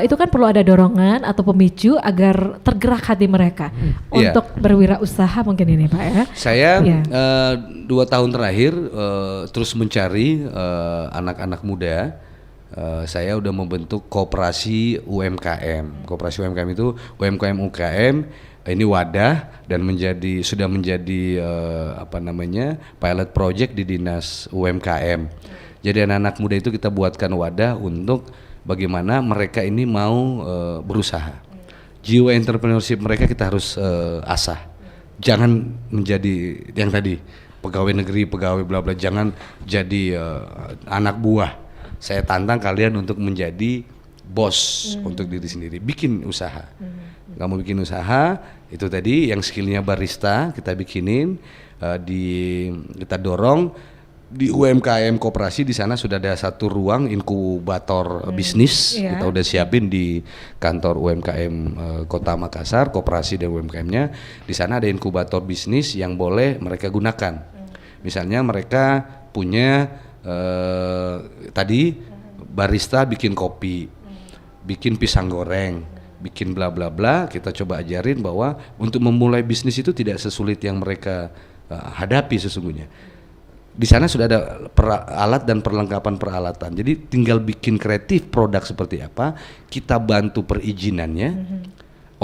Itu kan perlu ada dorongan atau pemicu agar tergerak hati mereka untuk berwirausaha mungkin ini Pak ya. Saya 2 tahun terakhir terus mencari anak-anak muda. Saya udah membentuk koperasi UMKM. Koperasi UMKM itu UMKM ini wadah dan sudah menjadi pilot project di Dinas UMKM. Jadi anak-anak muda itu kita buatkan wadah untuk bagaimana mereka ini mau berusaha. Jiwa entrepreneurship mereka kita harus asah. Jangan menjadi yang tadi pegawai negeri, pegawai bla bla. Jangan jadi anak buah. Saya tantang kalian untuk menjadi bos untuk diri sendiri, bikin usaha. Kamu bikin usaha, itu tadi yang skillnya barista kita bikinin, kita dorong di UMKM koperasi. Di sana sudah ada satu ruang inkubator bisnis, kita udah siapin di kantor UMKM Kota Makassar, koperasi dan UMKM-nya. Di sana ada inkubator bisnis yang boleh mereka gunakan. Misalnya mereka punya tadi barista bikin kopi, bikin pisang goreng, bikin bla bla bla. Kita coba ajarin bahwa untuk memulai bisnis itu tidak sesulit yang mereka hadapi sesungguhnya. Di sana sudah ada alat dan perlengkapan peralatan. Jadi tinggal bikin kreatif produk seperti apa, kita bantu perizinannya.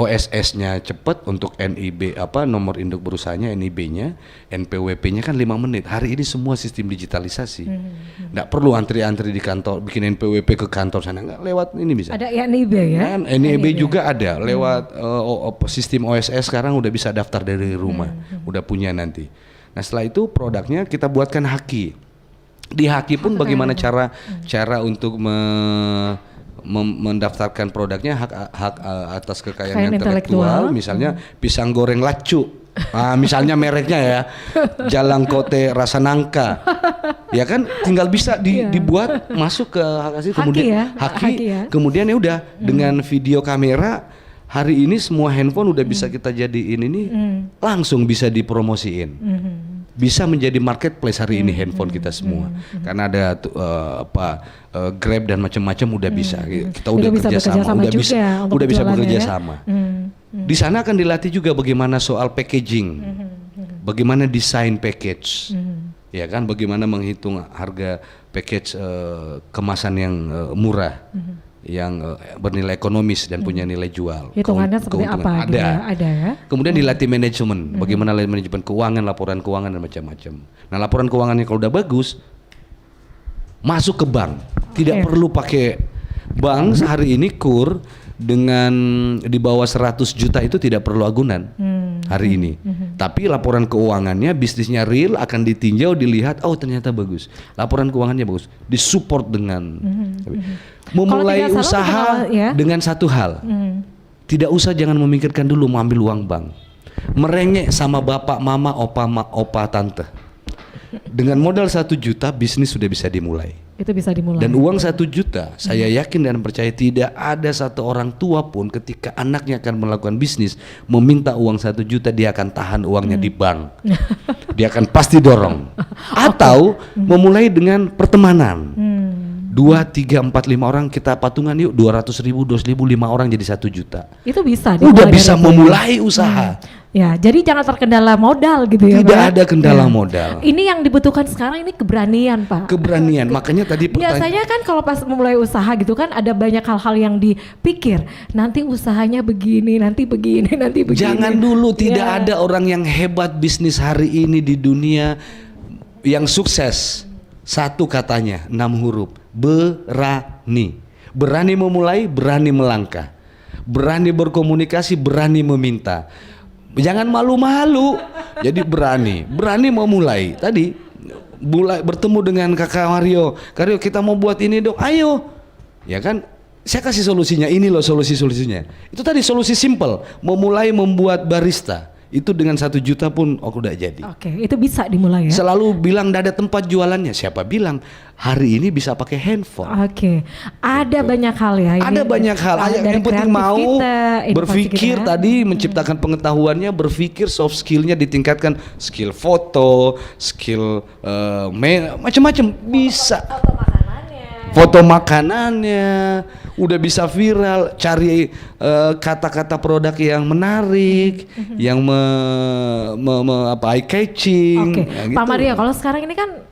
OSS-nya cepat untuk NIB nomor induk berusahanya, NIB-nya, NPWP-nya kan 5 menit. Hari ini semua sistem digitalisasi. Nggak perlu antri-antri di kantor, bikin NPWP ke kantor sana, nggak, lewat ini bisa. Ada NIB ya? Kan, NIB juga ada lewat sistem OSS sekarang udah bisa daftar dari rumah, udah punya nanti. Nah setelah itu produknya kita buatkan haki. Di haki pun bagaimana cara untuk mendaftarkan produknya, hak atas kekayaan intelektual, misalnya pisang goreng lacu, misalnya mereknya ya, Jalangkote rasa nangka, ya kan, tinggal bisa dibuat masuk ke hak asli, kemudian haki, kemudian ya udah dengan video kamera. Hari ini semua handphone udah bisa kita jadiin ini, langsung bisa dipromosiin. Bisa menjadi marketplace hari ini handphone kita semua, karena ada Grab dan macam-macam udah bisa. Kita udah kerja sama, udah bisa bekerja sama. Di sana akan dilatih juga bagaimana soal packaging, bagaimana desain package, ya kan, bagaimana menghitung harga package kemasan yang murah. Yang bernilai ekonomis dan punya nilai jual. Hitungannya seperti apa? Ada ya. Kemudian dilatih manajemen, bagaimana manajemen keuangan, laporan keuangan dan macam-macam. Nah laporan keuangannya kalau udah bagus, masuk ke bank. Tidak perlu pakai bank sehari ini KUR dengan di bawah 100 juta itu tidak perlu agunan hari ini. Tapi laporan keuangannya, bisnisnya real, akan ditinjau, dilihat, oh ternyata bagus. Laporan keuangannya bagus, disupport dengan memulai usaha dengan satu hal. Tidak usah, jangan memikirkan dulu mau ambil uang bank. Merengek sama bapak, mama, opa, tante. Dengan modal 1 juta bisnis sudah bisa dimulai. Itu bisa dimulai. Dan uang 1 juta, saya yakin dan percaya tidak ada satu orang tua pun ketika anaknya akan melakukan bisnis meminta uang 1 juta, dia akan tahan uangnya di bank. Dia akan pasti dorong. Atau memulai dengan pertemanan. 2, 3, 4, 5 orang kita patungan yuk, 200 ribu, 200 ribu, 5 orang jadi 1 juta. Itu bisa. Udah bisa memulai usaha. Ya, jadi jangan terkendala modal gitu ya. Tidak ada kendala modal. Ini yang dibutuhkan sekarang ini keberanian, Pak. Keberanian, makanya tadi biasanya kan kalau pas memulai usaha gitu kan ada banyak hal-hal yang dipikir. Nanti usahanya begini, nanti begini, nanti begini. Jangan dulu, tidak ada orang yang hebat bisnis hari ini di dunia yang sukses. Satu katanya, 6 huruf, berani. Berani memulai, berani melangkah. Berani berkomunikasi, berani meminta. Jangan malu-malu. Jadi berani memulai. Tadi bertemu dengan Kakak Mario, kita mau buat ini dong, ayo. Ya kan, saya kasih solusinya, ini loh solusinya. Itu tadi solusi simple, memulai membuat barista. Itu dengan 1 juta pun aku udah jadi. Oke, itu bisa dimulai ya. Selalu bilang tidak ada tempat jualannya. Siapa bilang hari ini bisa pakai handphone? Oke, ada banyak hal ya. Ada banyak hal. Yang penting mau berpikir tadi, menciptakan pengetahuannya, berpikir, soft skillnya ditingkatkan, skill foto, skill macam-macam bisa. Foto makanannya udah bisa viral, cari kata-kata produk yang menarik, yang eye catching. Oke, ya gitu. Pak Mario, kalau sekarang ini kan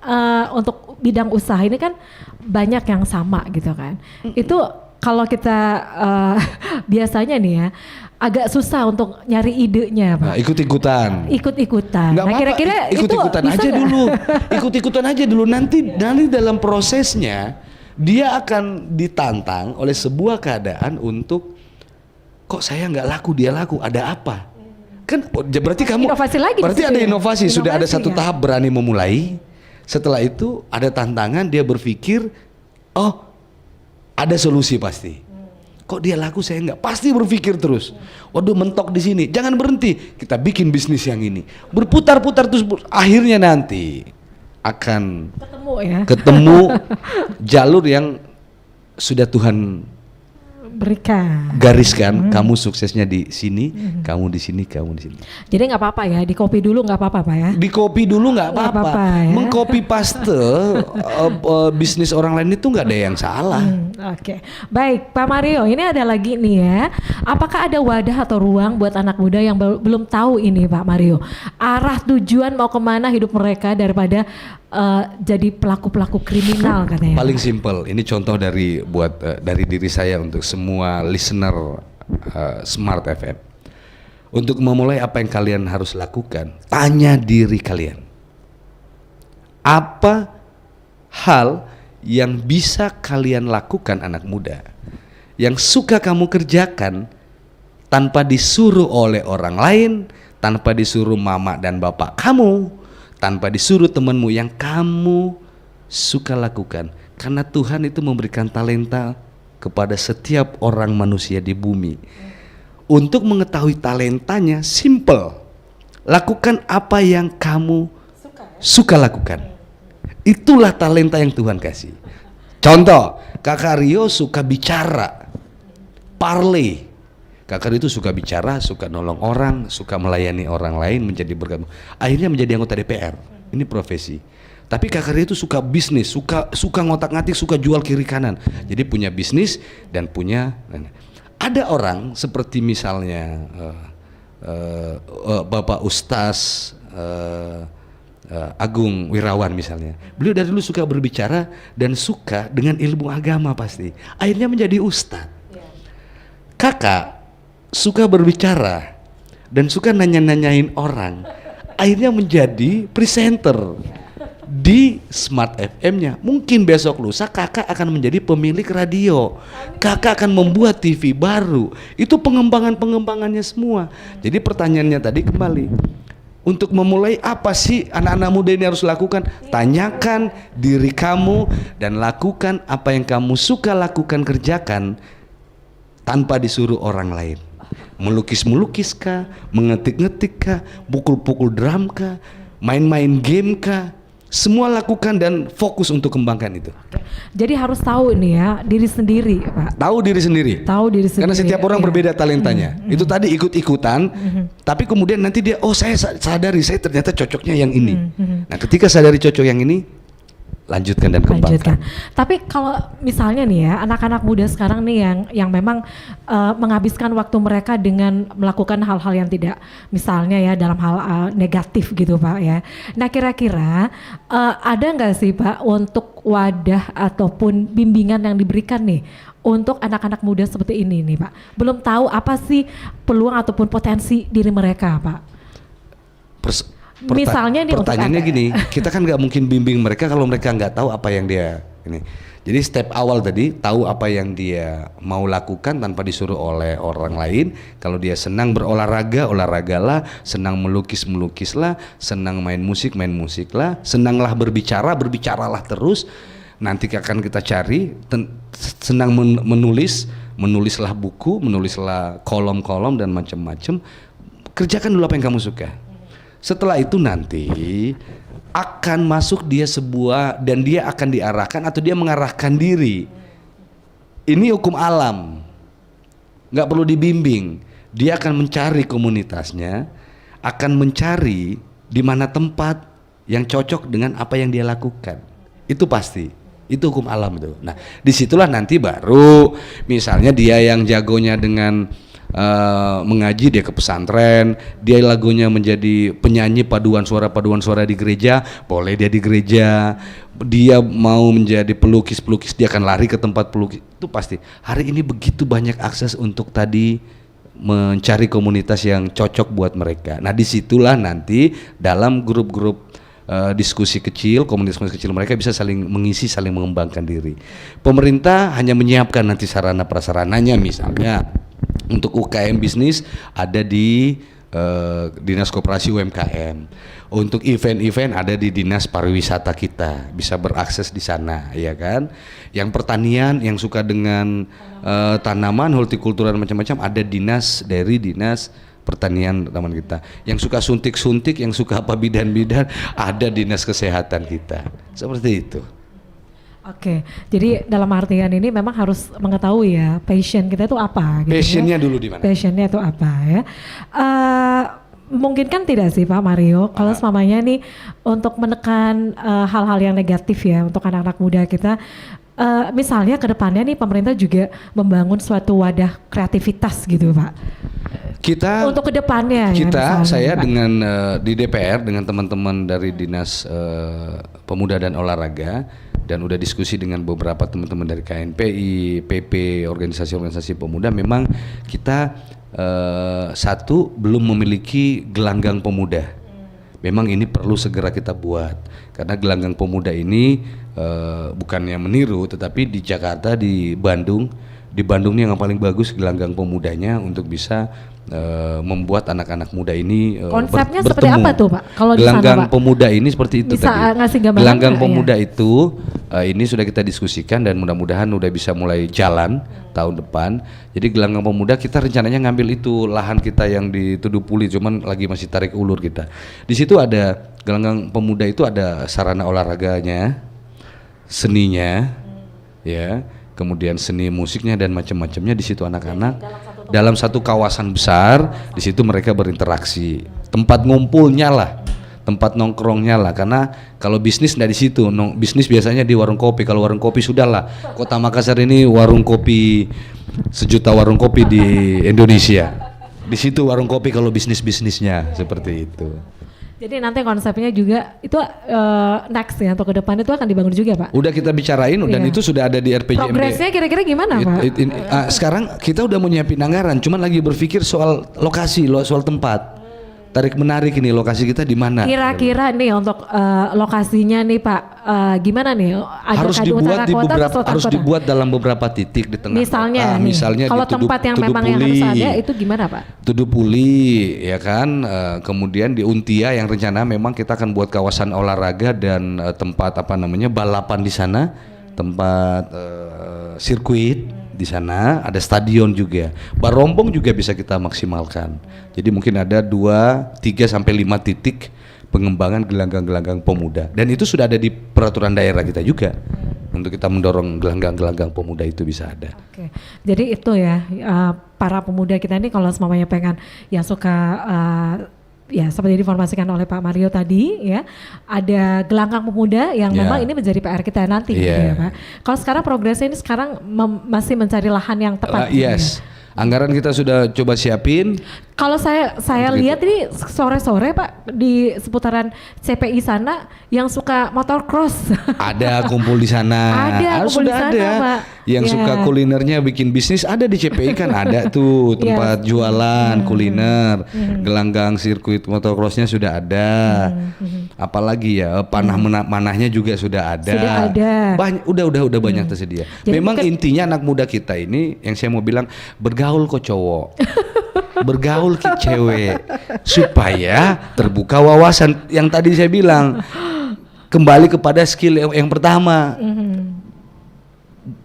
untuk bidang usaha ini kan banyak yang sama gitu kan. Itu kalau kita biasanya nih ya agak susah untuk nyari idenya, Pak. Nah, ikut-ikutan. Nah, kira-kira ikut-ikutan aja dulu. Ikut-ikutan aja dulu, nanti dalam prosesnya dia akan ditantang oleh sebuah keadaan untuk kok saya nggak laku, dia laku, ada apa? Kan berarti kamu inovasi lagi, berarti ada inovasi, sudah ada satu tahap berani memulai. Setelah itu ada tantangan, dia berpikir, oh ada solusi pasti. Kok dia laku, saya nggak, pasti berpikir terus. Waduh, mentok di sini, jangan berhenti, kita bikin bisnis yang ini, berputar-putar terus, akhirnya nanti akan ketemu jalur yang sudah Tuhan berikan, gariskan. Kamu suksesnya di sini, kamu di sini, kamu di sini. Jadi nggak apa-apa ya, di copy dulu nggak apa-apa, Pak ya. Di copy dulu nggak apa-apa. Ya? Mengcopy paste bisnis orang lain itu nggak ada yang salah. Oke. Baik, Pak Mario, ini ada lagi nih ya. Apakah ada wadah atau ruang buat anak muda yang belum tahu ini, Pak Mario, arah tujuan mau kemana hidup mereka daripada jadi pelaku-pelaku kriminal katanya? Paling simpel, ini contoh dari diri saya untuk semua listener Smart FM. Untuk memulai apa yang kalian harus lakukan, tanya diri kalian. Apa hal yang bisa kalian lakukan anak muda, yang suka kamu kerjakan tanpa disuruh oleh orang lain, tanpa disuruh mama dan bapak kamu, tanpa disuruh temanmu, yang kamu suka lakukan. Karena Tuhan itu memberikan talenta kepada setiap orang manusia di bumi. Untuk mengetahui talentanya, simple. Lakukan apa yang kamu suka lakukan. Itulah talenta yang Tuhan kasih. Contoh, Kakak Rio suka bicara, parley. Kakak Rio itu suka bicara, suka nolong orang, suka melayani orang lain, menjadi berkat. Akhirnya menjadi anggota DPR. Ini profesi. Tapi Kakak Rio itu suka bisnis, suka ngotak-ngatik, suka jual kiri kanan. Jadi punya bisnis dan punya. Ada orang seperti misalnya Bapak Ustaz Agung Wirawan misalnya. Beliau dari dulu suka berbicara dan suka dengan ilmu agama pasti. Akhirnya menjadi ustadz. Kakak suka berbicara dan suka nanya-nanyain orang. Akhirnya menjadi presenter di Smart FM-nya. Mungkin besok lusa kakak akan menjadi pemilik radio. Kakak akan membuat TV baru. Itu pengembangannya semua. Jadi pertanyaannya tadi kembali, untuk memulai apa sih anak-anak muda ini harus lakukan? Tanyakan diri kamu dan lakukan apa yang kamu suka lakukan, kerjakan tanpa disuruh orang lain. Melukis-melukis kah, mengetik-ngetik kah, pukul-pukul drum kah, main-main game kah, semua lakukan dan fokus untuk kembangkan itu. Jadi harus tahu ini ya, diri sendiri, Pak. Tahu diri sendiri. Tahu diri sendiri. Karena setiap orang berbeda talentanya. Itu tadi ikut-ikutan, tapi kemudian nanti dia, oh saya sadari, saya ternyata cocoknya yang ini. Nah ketika sadari cocok yang ini, lanjutkan dan kembangkan. Tapi kalau misalnya nih ya, anak-anak muda sekarang nih yang memang menghabiskan waktu mereka dengan melakukan hal-hal yang tidak, misalnya ya dalam hal negatif gitu Pak ya. Nah kira-kira ada nggak sih Pak untuk wadah ataupun bimbingan yang diberikan nih untuk anak-anak muda seperti ini nih Pak? Belum tahu apa sih peluang ataupun potensi diri mereka Pak? Misalnya nih pertanyaannya gini, kita kan nggak mungkin bimbing mereka kalau mereka nggak tahu apa yang dia ini. Jadi step awal tadi, tahu apa yang dia mau lakukan tanpa disuruh oleh orang lain. Kalau dia senang berolahraga, olahragalah, senang melukis, melukislah, senang main musiklah, senanglah berbicara, berbicaralah terus. Nanti akan kita cari, senang menulislah buku, menulislah kolom-kolom dan macam-macam. Kerjakan dulu apa yang kamu suka. Setelah itu nanti akan masuk dia sebuah, dan dia akan diarahkan atau dia mengarahkan diri. Ini hukum alam, nggak perlu dibimbing. Dia akan mencari komunitasnya, akan mencari di mana tempat yang cocok dengan apa yang dia lakukan. Itu pasti, itu hukum alam itu. Nah disitulah nanti baru misalnya dia yang jagonya dengan mengaji, dia ke pesantren, dia lagunya menjadi penyanyi paduan suara di gereja, boleh dia di gereja. Dia mau menjadi pelukis, dia akan lari ke tempat pelukis. Itu pasti. Hari ini begitu banyak akses untuk tadi mencari komunitas yang cocok buat mereka. Nah disitulah nanti dalam grup-grup diskusi kecil, komunitas kecil mereka bisa saling mengisi, saling mengembangkan diri. Pemerintah hanya menyiapkan nanti sarana prasarananya, misalnya untuk UKM bisnis ada di Dinas Koperasi UMKM. Untuk event-event ada di Dinas Pariwisata kita, bisa berakses di sana, ya kan. Yang pertanian, yang suka dengan tanaman, hortikultura dan macam-macam, ada dinas pertanian taman kita. Yang suka suntik-suntik, yang suka apa bidan-bidan, ada dinas kesehatan kita. Seperti itu. Oke, jadi dalam artian ini memang harus mengetahui ya passion kita itu apa. Gitu passionnya ya. dulu di mana? Passionnya itu apa ya? Mungkin kan tidak sih Pak Mario, kalau semuanya nih untuk menekan hal-hal yang negatif ya untuk anak-anak muda kita. Misalnya ke depannya nih pemerintah juga membangun suatu wadah kreativitas gitu Pak. Kita untuk kedepannya kita ya, saya Pak, dengan di DPR dengan teman-teman dari dinas Pemuda dan Olahraga, dan udah diskusi dengan beberapa teman-teman dari KNPI, PP, organisasi-organisasi pemuda. Memang kita satu belum memiliki gelanggang pemuda. Memang ini perlu segera kita buat, karena gelanggang pemuda ini bukannya meniru, tetapi di Jakarta, di Bandung ini yang paling bagus gelanggang pemudanya untuk bisa membuat anak-anak muda ini konsepnya seperti apa tuh Pak? Kalau gelanggang di sana, Pak? Pemuda ini seperti itu bisa tadi. Ngasih gambaran gelanggang gak, pemuda itu ini sudah kita diskusikan dan mudah-mudahan udah bisa mulai jalan tahun depan. Jadi gelanggang pemuda kita rencananya ngambil itu lahan kita yang di Tudupuli, cuman lagi masih tarik ulur kita. Di situ ada gelanggang pemuda, itu ada sarana olahraganya, seninya, ya, kemudian seni musiknya dan macam-macamnya di situ anak-anak. Dalam satu kawasan besar, di situ mereka berinteraksi. Tempat ngumpulnya lah, tempat nongkrongnya lah. Karena kalau bisnis nggak di situ, bisnis biasanya di warung kopi. Kalau warung kopi sudahlah. Kota Makassar ini warung kopi, 1 juta warung kopi di Indonesia. Di situ warung kopi kalau bisnisnya seperti itu. Jadi nanti konsepnya juga itu next ya, untuk ke depan itu akan dibangun juga Pak? Udah kita bicarain dan itu sudah ada di RPJMD. Progresnya kira-kira gimana Pak? Sekarang kita udah mau nyiapin anggaran, cuman lagi berpikir soal lokasi, soal tempat. Tarik menarik ini, lokasi kita di mana? Kira-kira nih untuk lokasinya nih Pak, gimana nih? Harus dibuat dalam beberapa titik di tengah. Misalnya kalau tempat yang memang yang harus ada itu gimana Pak? Tudupuli ya kan, kemudian di Untia yang rencana memang kita akan buat kawasan olahraga dan tempat balapan di sana, tempat sirkuit. Di sana ada stadion juga. Barombong juga bisa kita maksimalkan. Jadi mungkin ada 2, 3 sampai 5 titik pengembangan gelanggang-gelanggang pemuda. Dan itu sudah ada di peraturan daerah kita juga. Untuk kita mendorong gelanggang-gelanggang pemuda itu bisa ada. Oke. Jadi itu ya, para pemuda kita ini kalau semuanya pengen yang suka ya seperti diinformasikan oleh Pak Mario tadi ya, ada gelanggang pemuda yang memang ini menjadi PR kita nanti gitu ya Pak. Kalau sekarang progresnya ini sekarang masih mencari lahan yang tepat. Yes. Anggaran kita sudah coba siapin. Kalau saya lihat ini sore-sore Pak di seputaran CPI sana yang suka motor cross. Ada kumpul di sana. Ada Pak. Yang suka kulinernya bikin bisnis ada di CPI kan ada tuh tempat jualan kuliner. Gelanggang sirkuit motor crossnya sudah ada. Apalagi ya panahnya juga sudah ada. Udah banyak tersedia. Jadi memang intinya anak muda kita ini yang saya mau bilang bergaul kok cowok. Bergaul ke cewek supaya terbuka wawasan yang tadi saya bilang, kembali kepada skill yang pertama.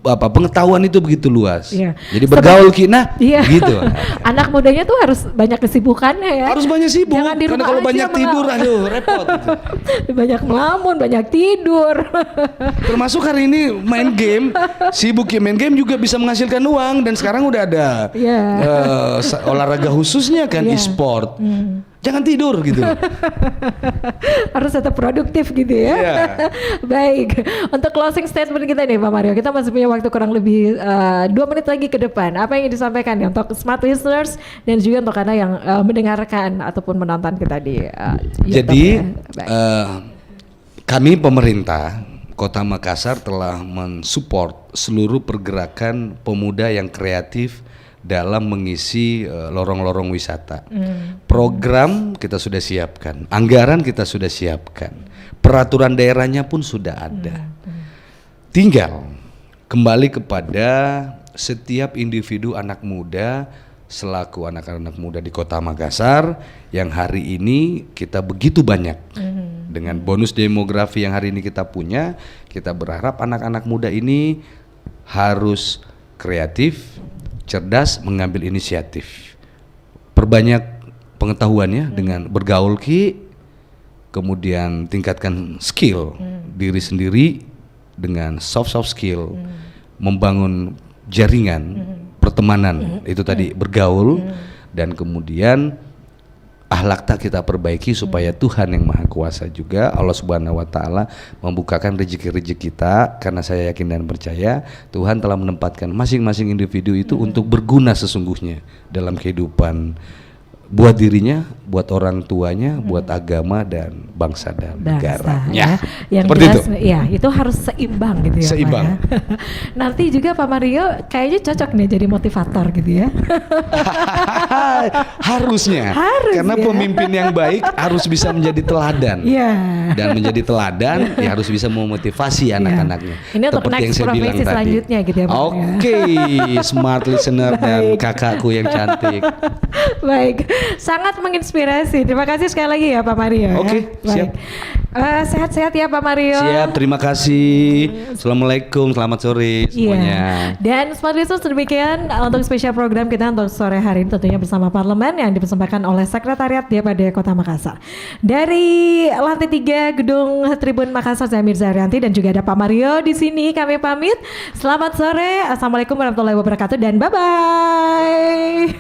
Pengetahuan itu begitu luas. Jadi bergaul gitu. Anak mudanya tuh harus banyak kesibukannya ya. Harus banyak sibuk. Karena kalau banyak tidur repot. Banyak melamun, banyak tidur. Termasuk hari ini main game, sibuk main game juga bisa menghasilkan uang, dan sekarang udah ada olahraga khususnya kan, e-sport. Jangan tidur gitu. Harus tetap produktif gitu ya. Baik, untuk closing statement kita nih Pak Mario, kita masih punya waktu kurang lebih 2 menit lagi ke depan. Apa yang ingin disampaikan nih untuk smart listeners dan juga untuk Anda yang mendengarkan ataupun menonton kita di YouTube. Jadi kami pemerintah Kota Makassar telah mensupport seluruh pergerakan pemuda yang kreatif dalam mengisi lorong-lorong wisata. Program kita sudah siapkan, anggaran kita sudah siapkan, peraturan daerahnya pun sudah ada. Tinggal kembali kepada setiap individu anak muda selaku anak-anak muda di Kota Makassar yang hari ini kita begitu banyak. Dengan bonus demografi yang hari ini kita punya, kita berharap anak-anak muda ini harus kreatif, cerdas, mengambil inisiatif, perbanyak pengetahuannya dengan bergaul kemudian tingkatkan skill diri sendiri dengan soft skill, membangun jaringan pertemanan itu tadi bergaul, dan kemudian akhlak kita perbaiki supaya Tuhan yang Maha Kuasa juga Allah Subhanahu wa taala membukakan rezeki-rezeki kita, karena saya yakin dan percaya Tuhan telah menempatkan masing-masing individu itu untuk berguna sesungguhnya dalam kehidupan buat dirinya, buat orang tuanya, buat agama dan bangsa dan negaranya. Yang seperti jelas, itu. Ya, itu harus seimbang gitu ya. Seimbang. Pak, ya. Nanti juga Pak Mario kayaknya cocok nih jadi motivator gitu ya. Harusnya. Karena pemimpin yang baik harus bisa menjadi teladan. Dan menjadi teladan ya harus bisa memotivasi anak-anaknya. Ini untuk seperti next yang saya bilang profesi selanjutnya gitu ya Pak. Oke, smart listener dan kakakku yang cantik. Baik, sangat menginspirasi. Terima kasih sekali lagi ya Pak Mario. Oke, siap. Sehat-sehat ya Pak Mario. Siap, terima kasih. Assalamualaikum, selamat sore semuanya. Dan Smart Listeners, demikian untuk spesial program kita untuk sore hari ini tentunya bersama Parlemen yang dipersembahkan oleh Sekretariat DPRD Kota Makassar. Dari lantai 3 Gedung Tribun Makassar, saya Mirza Arianti dan juga ada Pak Mario di sini. Kami pamit. Selamat sore. Assalamualaikum warahmatullahi wabarakatuh dan bye-bye.